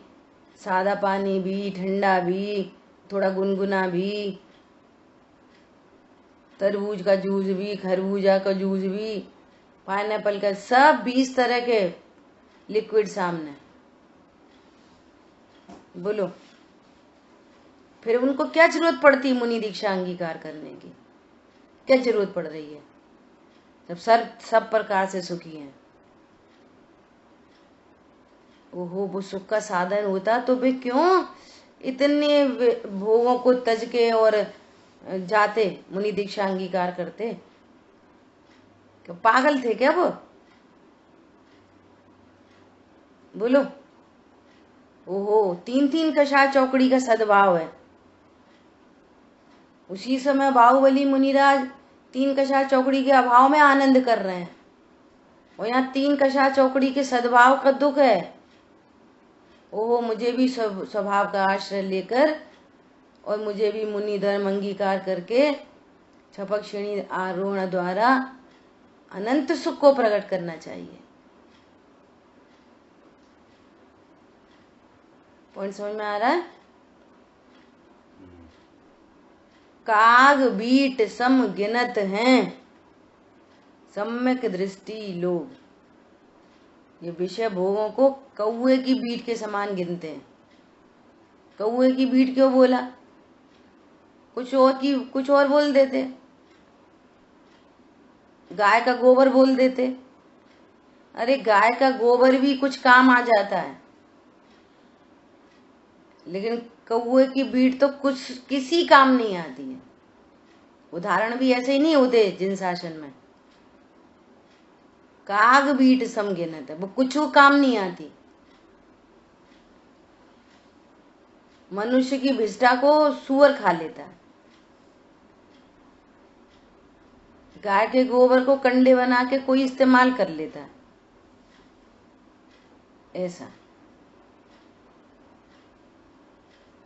सादा पानी भी, ठंडा भी, थोड़ा गुनगुना भी, तरबूज का जूस भी, खरबूजा का जूस भी, पाइनएप्पल का, सब 20 तरह के लिक्विड सामने। बोलो फिर उनको क्या जरूरत पड़ती मुनि दीक्षा अंगीकार करने की? क्या जरूरत पड़ रही है जब सब प्रकार से सुखी हैं? ओहो, वो सुख का साधन होता तो वे क्यों इतने भोगों को तज के और जाते मुनि दीक्षा अंगीकार करते? क्या पागल थे क्या वो? बोलो। ओहो, 3 कषाय चौकड़ी का सद्भाव है। उसी समय बाहुबली मुनिराज 3 कषाय चौकड़ी के अभाव में आनंद कर रहे हैं, और यहाँ 3 कषाय चौकड़ी के सद्भाव का दुख है। ओहो, मुझे भी स्वभाव का आश्रय लेकर और मुझे भी मुनि धर्म अंगीकार करके छपक श्रेणी आरोहण द्वारा अनंत सुख को प्रकट करना चाहिए। पॉइंट समझ में आ रहा है? काग बीट सम गिनत हैं सम्यक दृष्टि लोग। ये विषय भोगों को कौए की बीट के समान गिनते हैं। कौए की बीट क्यों बोला? कुछ और बोल देते, गाय का गोबर बोल देते। अरे गाय का गोबर भी कुछ काम आ जाता है, लेकिन कौए की बीट तो कुछ किसी काम नहीं आती है। उदाहरण भी ऐसे ही नहीं होते जिन शासन में। काग बीट सम गिनत है, वो कुछ काम नहीं आती। मनुष्य की भिष्टा को सूअर खा लेता है, गाय के गोबर को कंडे बना के कोई इस्तेमाल कर लेता है।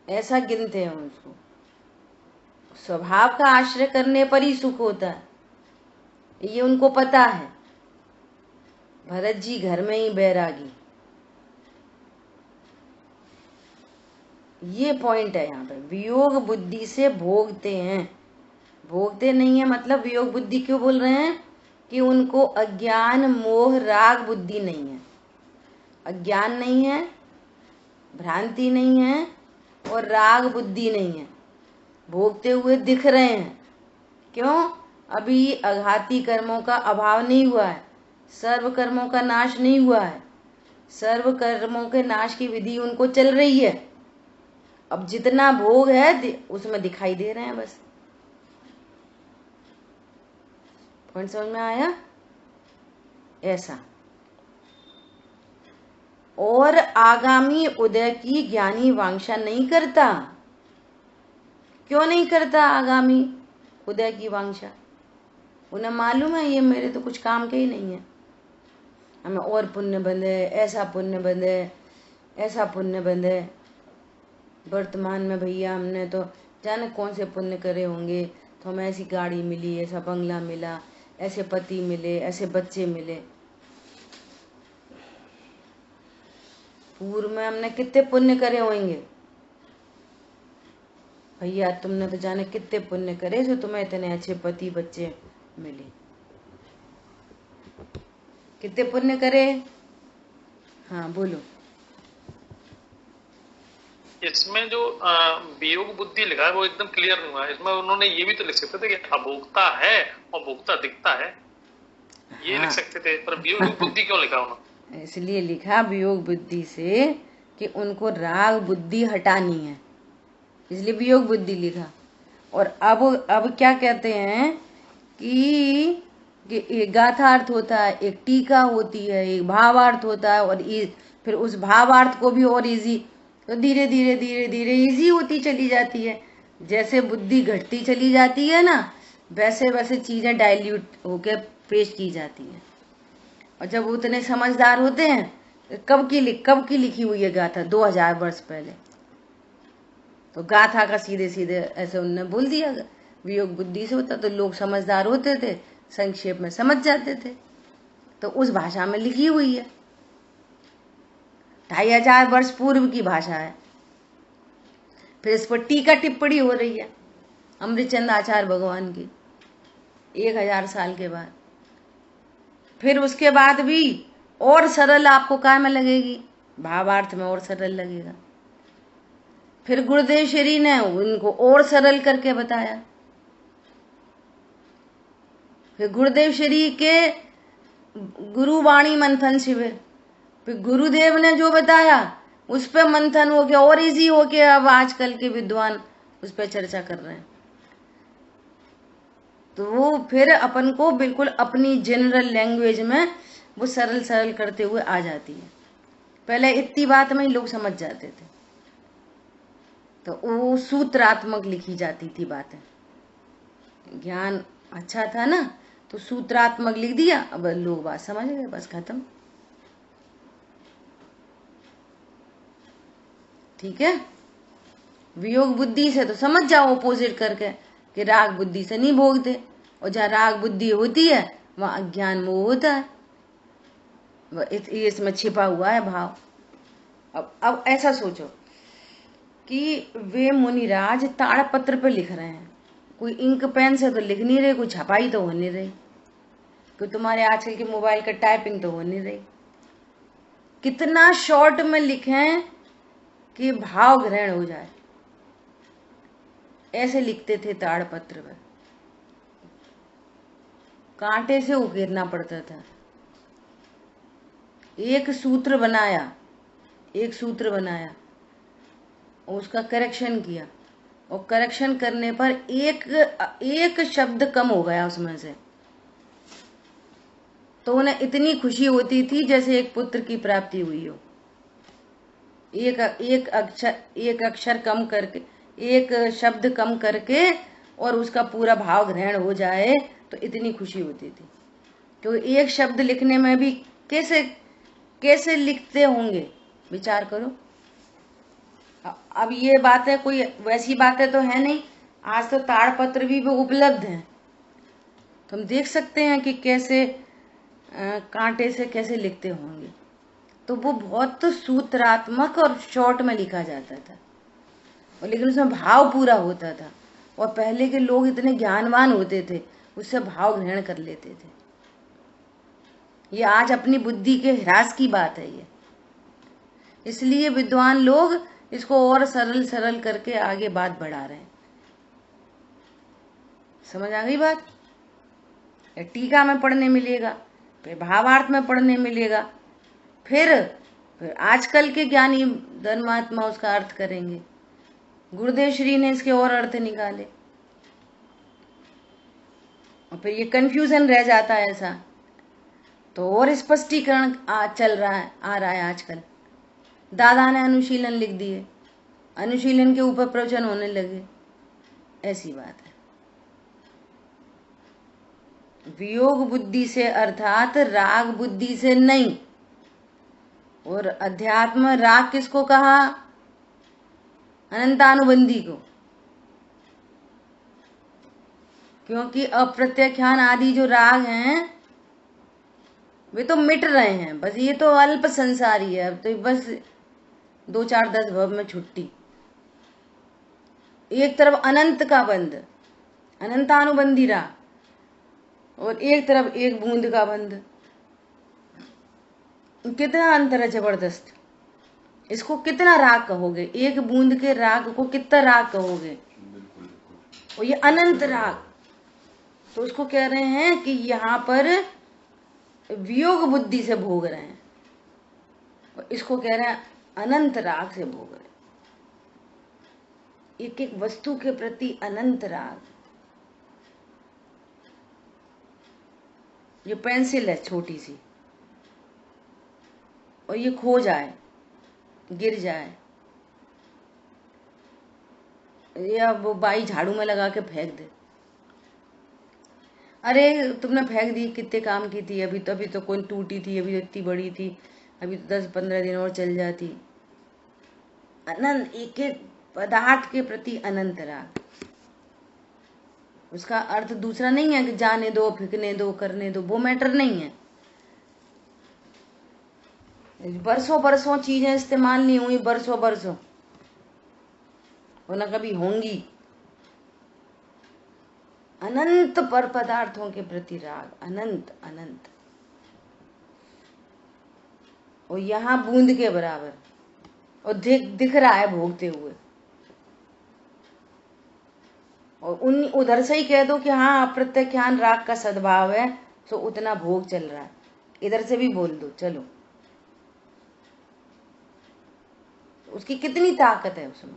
ऐसा गिनते हैं उसको। स्वभाव का आश्रय करने पर ही सुख होता है, ये उनको पता है। भरत जी घर में ही बैरागी, ये पॉइंट है यहाँ पे। वियोग बुद्धि से भोगते हैं, भोगते नहीं है मतलब वियोग बुद्धि क्यों बोल रहे हैं? कि उनको अज्ञान मोह राग बुद्धि नहीं है। अज्ञान नहीं है, भ्रांति नहीं है और राग बुद्धि नहीं है, भोगते हुए दिख रहे हैं। क्यों? अभी अघाती कर्मों का अभाव नहीं हुआ है, सर्व कर्मों का नाश नहीं हुआ है, सर्व कर्मों के नाश की विधि उनको चल रही है। अब जितना भोग है उसमें दिखाई दे रहे हैं बस। पॉइंट समझ में आया? ऐसा। और आगामी उदय की ज्ञानी वांछा नहीं करता। क्यों नहीं करता आगामी उदय की वांछा? उन्हें मालूम है ये मेरे तो कुछ काम के ही नहीं है, हमें और पुण्य बंधे, ऐसा पुण्य बंधे, ऐसा पुण्य बंधे। वर्तमान में भैया हमने तो जाने कौन से पुण्य करे होंगे, तो हमें ऐसी गाड़ी मिली, ऐसा बंगला मिला, ऐसे पति मिले, ऐसे बच्चे मिले। पूर्व में हमने कितने पुण्य करे होंगे भैया, तुमने तो जाने कितने पुण्य करे जो तुम्हें इतने अच्छे पति बच्चे मिले। कितने पुण्य करे? हाँ बोलो। इसमें जो वियोग बुद्धि लिखा है वो एकदम क्लियर नहीं हुआ। इसमें उन्होंने ये भी तो लिख सकते थे कि अभोक्ता है और भोक्ता दिखता है, ये हाँ। लिख सकते थे, पर वियोग बुद्धि क्यों लिखा उन्होंने? इसलिए लिखा वियोग बुद्धि से कि उनको राग बुद्धि हटानी है, इसलिए वियोग बुद्धि लिखा। और अब क्या कहते हैं कि एक गाथार्थ होता है, एक टीका होती है, एक भावार्थ होता है, और फिर उस भावार्थ को भी और इजी, तो धीरे धीरे धीरे धीरे इजी होती चली जाती है। जैसे बुद्धि घटती चली जाती है ना, वैसे वैसे चीजें डाइल्यूट होके पेश की जाती है। और जब उतने समझदार होते हैं, कब की लिखी हुई है गाथा? 2000 वर्ष पहले। तो गाथा का सीधे सीधे ऐसे उन्होंने बोल दिया, वियोग बुद्धि से होता, तो लोग समझदार होते थे, संक्षेप में समझ जाते थे, तो उस भाषा में लिखी हुई है। 2500 वर्ष पूर्व की भाषा है। फिर इस पर टीका टिप्पणी हो रही है अमृतचंद आचार्य भगवान की 1000 साल के बाद। फिर उसके बाद भी और सरल आपको काय में लगेगी? भावार्थ में और सरल लगेगा। फिर गुरुदेव श्री ने उनको और सरल करके बताया। फिर गुरुदेव श्री के गुरुवाणी मंथन शिविर, फिर गुरुदेव ने जो बताया उस पर मंथन हो गया और इजी हो गया। अब आजकल के विद्वान उस पर चर्चा कर रहे हैं। तो वो फिर अपन को बिल्कुल अपनी जनरल लैंग्वेज में वो सरल सरल करते हुए आ जाती है। पहले इतनी बात में ही लोग समझ जाते थे, तो वो सूत्रात्मक लिखी जाती थी बातें। ज्ञान अच्छा था ना, तो सूत्रात्मक लिख दिया, अब लोग बात समझ गए, बस खत्म। ठीक है। वियोग बुद्धि से तो समझ जाओ अपोजिट करके कि राग बुद्धि से नहीं भोगते, और जहाँ राग बुद्धि होती है वहां अज्ञान मोह होता है, इसमें छिपा हुआ है भाव। अब ऐसा सोचो कि वे मुनिराज ताड़पत्र पे लिख रहे हैं, कोई इंक पेन से तो लिख नहीं रहे, कोई छपाई तो हो नहीं रही, कोई तुम्हारे आजकल के मोबाइल का टाइपिंग तो हो नहीं रही। कितना शॉर्ट में लिखें कि भाव ग्रहण हो जाए, ऐसे लिखते थे ताड़पत्र पर। कांटे से उकेरना पड़ता था। एक सूत्र बनाया और उसका करेक्शन किया, और करेक्शन करने पर एक शब्द कम हो गया उसमें से, तो उन्हें इतनी खुशी होती थी जैसे एक पुत्र की प्राप्ति हुई हो। एक अक्षर कम करके, एक शब्द कम करके, और उसका पूरा भाव ग्रहण हो जाए तो इतनी खुशी होती थी। क्योंकि एक शब्द लिखने में भी कैसे लिखते होंगे, विचार करो। अब ये बातें कोई वैसी बातें तो है नहीं, आज तो ताड़पत्र भी उपलब्ध हैं, तो हम देख सकते हैं कि कैसे कांटे से कैसे लिखते होंगे। तो वो बहुत सूत्रात्मक और शॉर्ट में लिखा जाता था, और लेकिन उसमें भाव पूरा होता था। और पहले के लोग इतने ज्ञानवान होते थे, उससे भाव ग्रहण कर लेते थे। ये आज अपनी बुद्धि के ह्रास की बात है ये, इसलिए विद्वान लोग इसको और सरल सरल करके आगे बात बढ़ा रहे हैं। समझ आ गई बात? टीका में पढ़ने मिलेगा, फिर भावार्थ में पढ़ने मिलेगा, फिर आजकल के ज्ञानी धर्मात्मा उसका अर्थ करेंगे। गुरुदेव श्री ने इसके और अर्थ निकाले, और फिर ये कंफ्यूजन रह जाता है ऐसा, तो और स्पष्टीकरण आ रहा है आजकल। दादा ने अनुशीलन लिख दिए, अनुशीलन के ऊपर प्रवचन होने लगे, ऐसी बात है। वियोग बुद्धि से अर्थात राग बुद्धि से नहीं। और अध्यात्म राग किसको कहा? अनंतानुबंधी को, क्योंकि अप्रत्याख्यान आदि जो राग हैं वे तो मिट रहे हैं, बस ये तो अल्प संसारी है। अब तो बस 2 4 10 भव में छुट्टी। एक तरफ अनंत का बंध, अनंतानुबंधी राग, और एक तरफ एक बूंद का बंध। कितना अंतर है जबरदस्त। इसको कितना राग कहोगे? एक बूंद के राग को कितना राग कहोगे? और ये अनंत राग। तो उसको कह रहे हैं कि यहाँ पर वियोग बुद्धि से भोग रहे हैं, और इसको कह रहे हैं अनंत राग से भोग रहे हैं। एक एक वस्तु के प्रति अनंत राग। ये पेंसिल है छोटी सी, और ये खो जाए, गिर जाए, या वो बाई झाड़ू में लगा के फेंक दे, अरे तुमने फेंक दी, कितने काम की थी, अभी तो कोई टूटी थी, अभी इतनी बड़ी थी, अभी तो 10-15 दिन और चल जाती। अनंत, एक एक पदार्थ के प्रति अनंत राग। उसका अर्थ दूसरा नहीं है कि जाने दो, फेंकने दो, करने दो, वो मैटर नहीं है। बरसों बरसों चीजें इस्तेमाल नहीं हुई, बरसों बरसों, और न कभी होंगी। अनंत पर पदार्थों के प्रति राग, अनंत अनंत। और यहाँ बूंद के बराबर, और दिख रहा है भोगते हुए। और उधर से ही कह दो कि हाँ अप्रत्याख्यान राग का सद्भाव है, तो उतना भोग चल रहा है। इधर से भी बोल दो, चलो। उसकी कितनी ताकत है उसमें।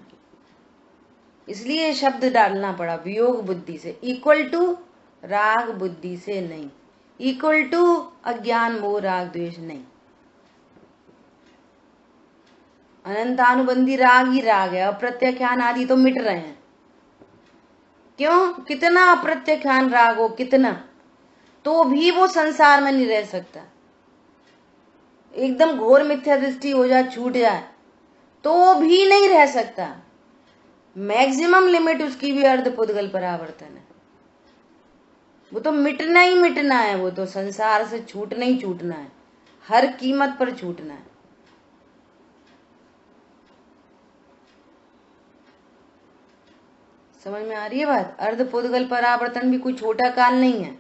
इसलिए शब्द डालना पड़ा वियोग बुद्धि से, इक्वल टू राग बुद्धि से नहीं, इक्वल टू अज्ञान मोह राग द्वेष नहीं। अनंतानुबंधी राग ही राग है, अप्रत्याख्यान आदि तो मिट रहे हैं। क्यों? कितना अप्रत्याख्यान राग हो, कितना, तो भी वो संसार में नहीं रह सकता। एकदम घोर मिथ्या दृष्टि हो जाए, छूट जाए, तो भी नहीं रह सकता। मैक्सिमम लिमिट उसकी भी अर्धपुद्गल परावर्तन है। वो तो मिटना ही मिटना है, वो तो संसार से छूटना ही छूटना है, हर कीमत पर छूटना है। समझ में आ रही है बात? अर्धपुद्गल परावर्तन भी कोई छोटा काल नहीं है,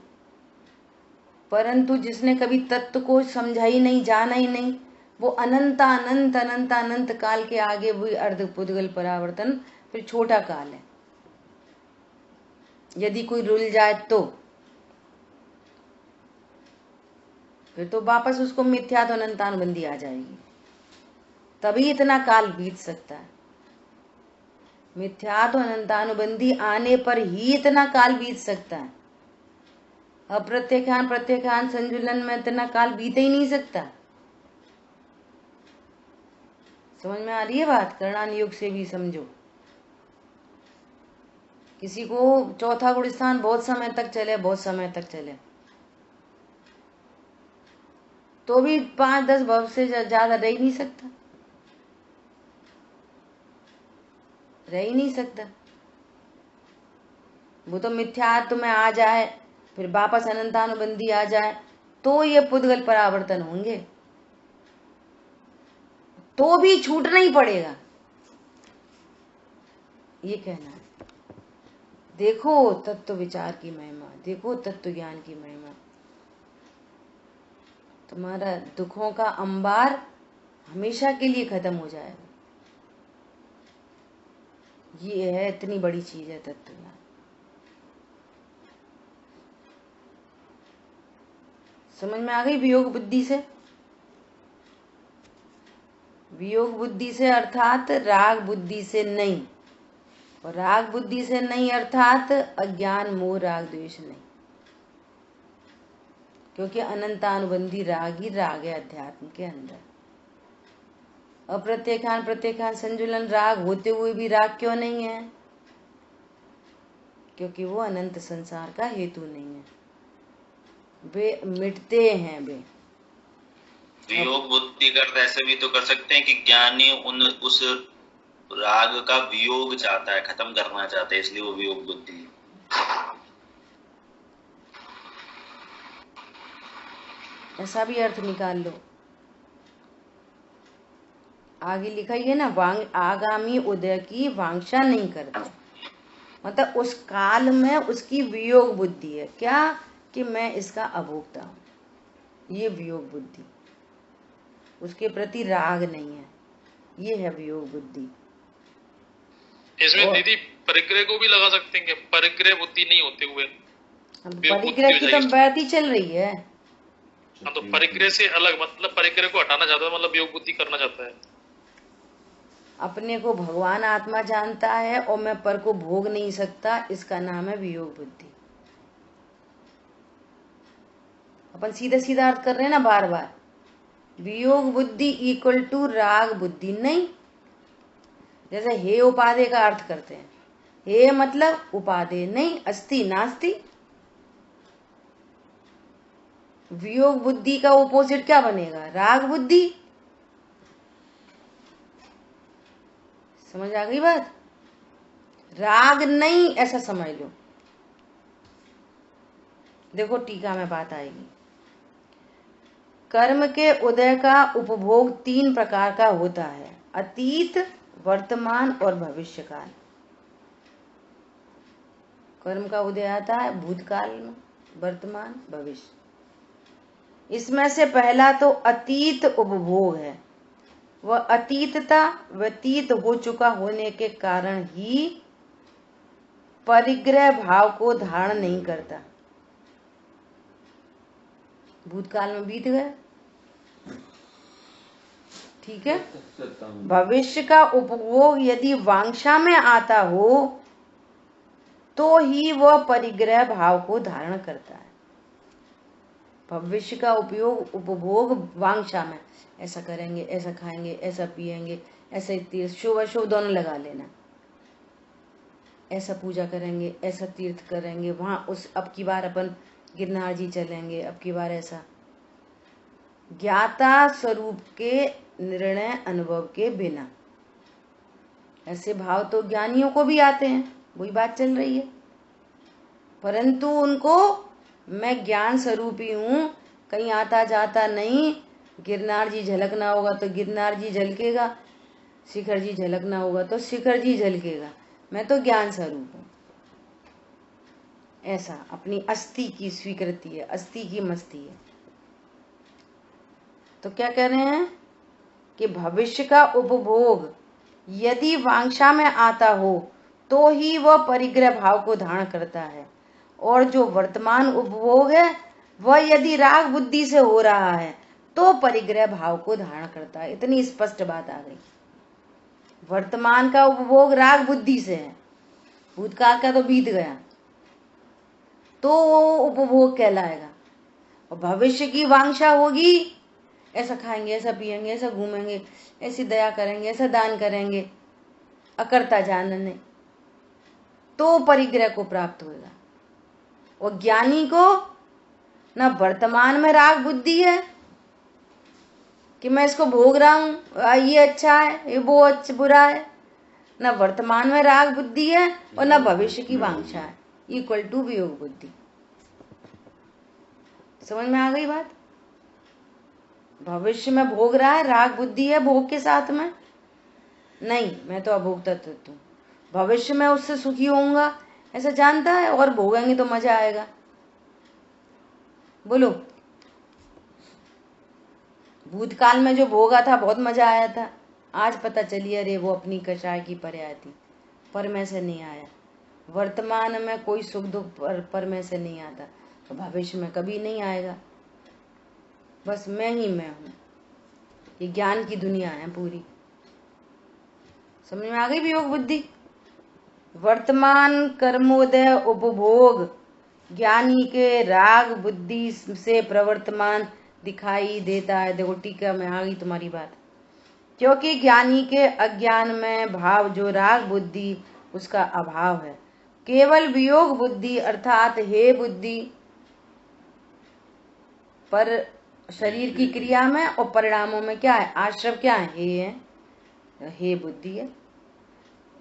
परंतु जिसने कभी तत्व को समझा ही नहीं, जाना ही नहीं, वो अनंत अनंत अनंत अनंत काल के आगे भी अर्धपुद्गल परावर्तन फिर छोटा काल है। यदि कोई रुल जाए तो फिर तो वापस उसको मिथ्या तो अनंतानुबंधी आ जाएगी, तभी इतना काल बीत सकता है। मिथ्या तो अनंतानुबंधी आने पर ही इतना काल बीत सकता है। अप्रत्याख्यान प्रत्याख्यान संजुलन में इतना काल बीत ही नहीं सकता। समझ में आ रही है बात? करणान योग से भी समझो। किसी को चौथा गुण स्थान बहुत समय तक चले, बहुत समय तक चले, तो भी 5-10 भव से ज्यादा रह ही नहीं सकता, रह ही नहीं सकता। वो तो मिथ्यात्व में आ जाए, फिर वापस अनंतानुबंधी आ जाए, तो ये पुद्गल परावर्तन होंगे, तो भी छूटना ही पड़ेगा, ये कहना है। देखो तत्व विचार की महिमा, देखो तत्व ज्ञान की महिमा। तुम्हारा दुखों का अंबार हमेशा के लिए खत्म हो जाएगा। ये है, इतनी बड़ी चीज है तत्व ज्ञान। समझ में आ गई? वियोग बुद्धि से, वियोग बुद्धि से अर्थात राग बुद्धि से नहीं, और राग बुद्धि से नहीं अर्थात अज्ञान मोह राग द्वेष नहीं, क्योंकि अनंतानुबंधी राग ही राग है अध्यात्म के अंदर। अप्रत्याख्यान प्रत्याख्यान संजुलन राग होते हुए भी राग क्यों नहीं है? क्योंकि वो अनंत संसार का हेतु नहीं है, वे मिटते हैं। वे वियोग बुद्धि कर ऐसे भी तो कर सकते हैं कि ज्ञानी उस राग का वियोग चाहता है, खत्म करना चाहता है, इसलिए वो वियोग बुद्धि। ऐसा भी अर्थ निकाल लो। आगे लिखा ही है ना, आगामी उदय की वांछा नहीं करते, मतलब उस काल में उसकी वियोग बुद्धि है, क्या कि मैं इसका अभोक्ता हूँ, ये वियोग बुद्धि, उसके प्रति राग नहीं है, ये है वियोग बुद्धि। इसमें दीदी परिग्रह को भी लगा सकते हैं कि परिग्रह बुद्धि नहीं होते हुए परिग्रह की तो बात ही चल रही है। हाँ, तो परिग्रह से अलग, मतलब परिग्रह को हटाना चाहता है, मतलब वियोग बुद्धि करना चाहता है। अपने को भगवान आत्मा जानता है और मैं पर को भोग नहीं सकता, इसका नाम है वियोग बुद्धि। अपन सीधा सीधा अर्थ कर रहे हैं ना बार बार, वियोग बुद्धि इक्वल टू राग बुद्धि नहीं। जैसे हे उपाधि का अर्थ करते हैं, हे मतलब उपाधि नहीं, अस्ति नास्ति। वियोग बुद्धि का ओपोजिट क्या बनेगा, राग बुद्धि। समझ आ गई बात, राग नहीं ऐसा समझ लो। देखो टीका में बात आएगी, कर्म के उदय का उपभोग 3 प्रकार का होता है, अतीत, वर्तमान और भविष्य काल। कर्म का उदय आता है भूतकाल में, वर्तमान, भविष्य। इसमें से पहला तो अतीत उपभोग है, वह अतीतता व्यतीत हो चुका होने के कारण ही परिग्रह भाव को धारण नहीं करता। भूतकाल में बीत गया, ठीक है। भविष्य का उपभोग यदि वांछा में आता हो तो ही वह परिग्रह भाव को धारण करता है। भविष्य का उपभोग वांछा में, ऐसा करेंगे, ऐसा खाएंगे, ऐसा पिएंगे, ऐसे तीर्थ, शुभ अशुभ दोनों लगा लेना, ऐसा पूजा करेंगे, ऐसा तीर्थ करेंगे, वहां उस अब की बार अपन गिरनार जी चलेंगे, अब की बार ऐसा। ज्ञाता स्वरूप के निर्णय अनुभव के बिना, ऐसे भाव तो ज्ञानियों को भी आते हैं, वही बात चल रही है। परंतु उनको मैं ज्ञान स्वरूपी हूं, कहीं आता जाता नहीं। गिरनार जी झलकना होगा तो गिरनार जी झलकेगा, शिखर जी झलकना होगा तो शिखर जी झलकेगा, मैं तो ज्ञान स्वरूप हूं। ऐसा अपनी अस्थि की स्वीकृति है, अस्थि की मस्ती है। तो क्या कह रहे हैं कि भविष्य का उपभोग यदि वांछा में आता हो तो ही वह परिग्रह भाव को धारण करता है, और जो वर्तमान उपभोग है वह यदि राग बुद्धि से हो रहा है तो परिग्रह भाव को धारण करता है। इतनी स्पष्ट बात आ गई। वर्तमान का उपभोग राग बुद्धि से है, भूतकाल का तो बीत गया, तो वो उपभोग कहलाएगा। और भविष्य की वांछा होगी, ऐसा खाएंगे, ऐसा पिएंगे, ऐसा घूमेंगे, ऐसी दया करेंगे, ऐसा दान करेंगे, अकर्ता जानने, तो परिग्रह को प्राप्त होगा। और ज्ञानी को ना वर्तमान में राग बुद्धि है कि मैं इसको भोग रहा हूं, ये अच्छा है, ये वो अच्छा बुरा है, ना वर्तमान में राग बुद्धि है और ना भविष्य की वांछा है, इक्वल टू वियोग बुद्धि। समझ में आ गई बात। भविष्य में भोग रहा है, राग बुद्धि है भोग के साथ में, नहीं मैं तो अभोक्ता तत्व हूं, भविष्य में उससे सुखी होऊंगा ऐसा जानता है, और भोगेंगे तो मजा आएगा। बोलो, भूतकाल में जो भोगा था बहुत मजा आया था, आज पता चली अरे वो अपनी कषाय की पर्याय थी, पर में से नहीं आया। वर्तमान में कोई सुख दुख पर में से नहीं आता, तो भविष्य में कभी नहीं आएगा। बस मैं ही मैं हूं, ये ज्ञान की दुनिया है पूरी। समझ में आ गई वियोग बुद्धि। वर्तमान कर्मोदय उपभोग ज्ञानी के राग बुद्धि से प्रवर्तमान दिखाई देता है। देखो टीका में आ गई तुम्हारी बात, क्योंकि ज्ञानी के अज्ञान में भाव जो राग बुद्धि उसका अभाव है। केवल वियोग बुद्धि अर्थात हे बुद्धि पर शरीर की क्रिया में और परिणामों में क्या है, आश्रव क्या है, हे बुद्धि है।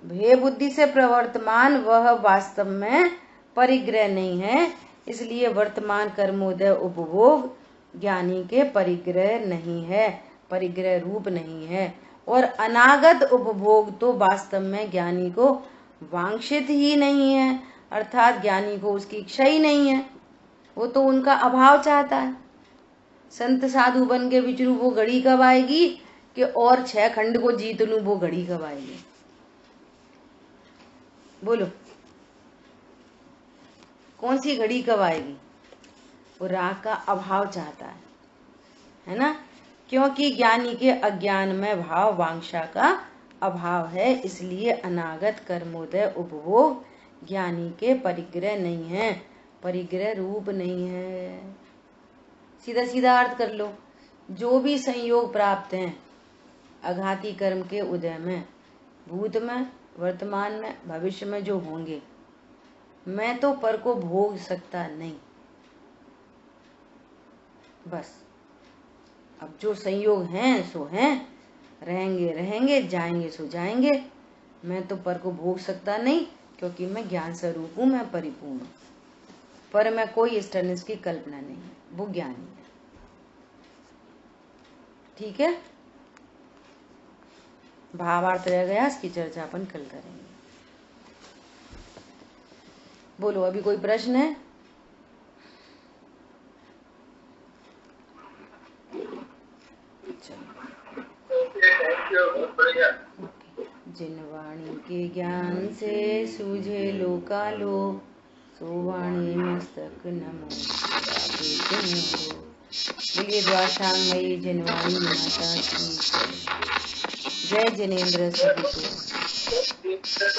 हे बुद्धि से प्रवर्तमान वह वास्तव में परिग्रह नहीं है, इसलिए वर्तमान कर्मोदय उपभोग ज्ञानी के परिग्रह नहीं है। परिग्रह रूप नहीं है, और अनागत उपभोग तो वास्तव में ज्ञानी को वांछित ही नहीं है, अर्थात ज्ञानी को उसकी इच्छा ही नहीं है, वो तो उनका अभाव चाहता है। संत साधु बन के विचरू वो घड़ी कब आएगी कि और 6 खंड को जीत लूं, वो घड़ी कब आएगी? बोलो कौन सी घड़ी कब आएगी? वो राग का अभाव चाहता है ना, क्योंकि ज्ञानी के अज्ञान में भाव वांछा का अभाव है, इसलिए अनागत कर्मोदय उपभोग ज्ञानी के परिग्रह नहीं है, परिग्रह रूप नहीं है। सीधा सीधा अर्थ कर लो, जो भी संयोग प्राप्त हैं अघाती कर्म के उदय में, भूत में, वर्तमान में, भविष्य में जो होंगे, मैं तो पर को भोग सकता नहीं। बस अब जो संयोग हैं सो हैं, रहेंगे रहेंगे, जाएंगे सो जाएंगे, मैं तो पर को भोग सकता नहीं, क्योंकि मैं ज्ञान स्वरूप हूं, मैं परिपूर्ण हूं। पर मैं कोई इष्टनिष्ठ की कल्पना नहीं है, वो ज्ञानी है। ठीक है, भावार्थ रह गया, इसकी चर्चा अपन कल करेंगे। बोलो अभी कोई प्रश्न है? जिन वाणी के ज्ञान से सूझे लोकालो, सो वाणी मस्तक नमो। बोलिए द्वारकामयी जिनवाणी माता की जय। जय जिनेन्द्र सभी को।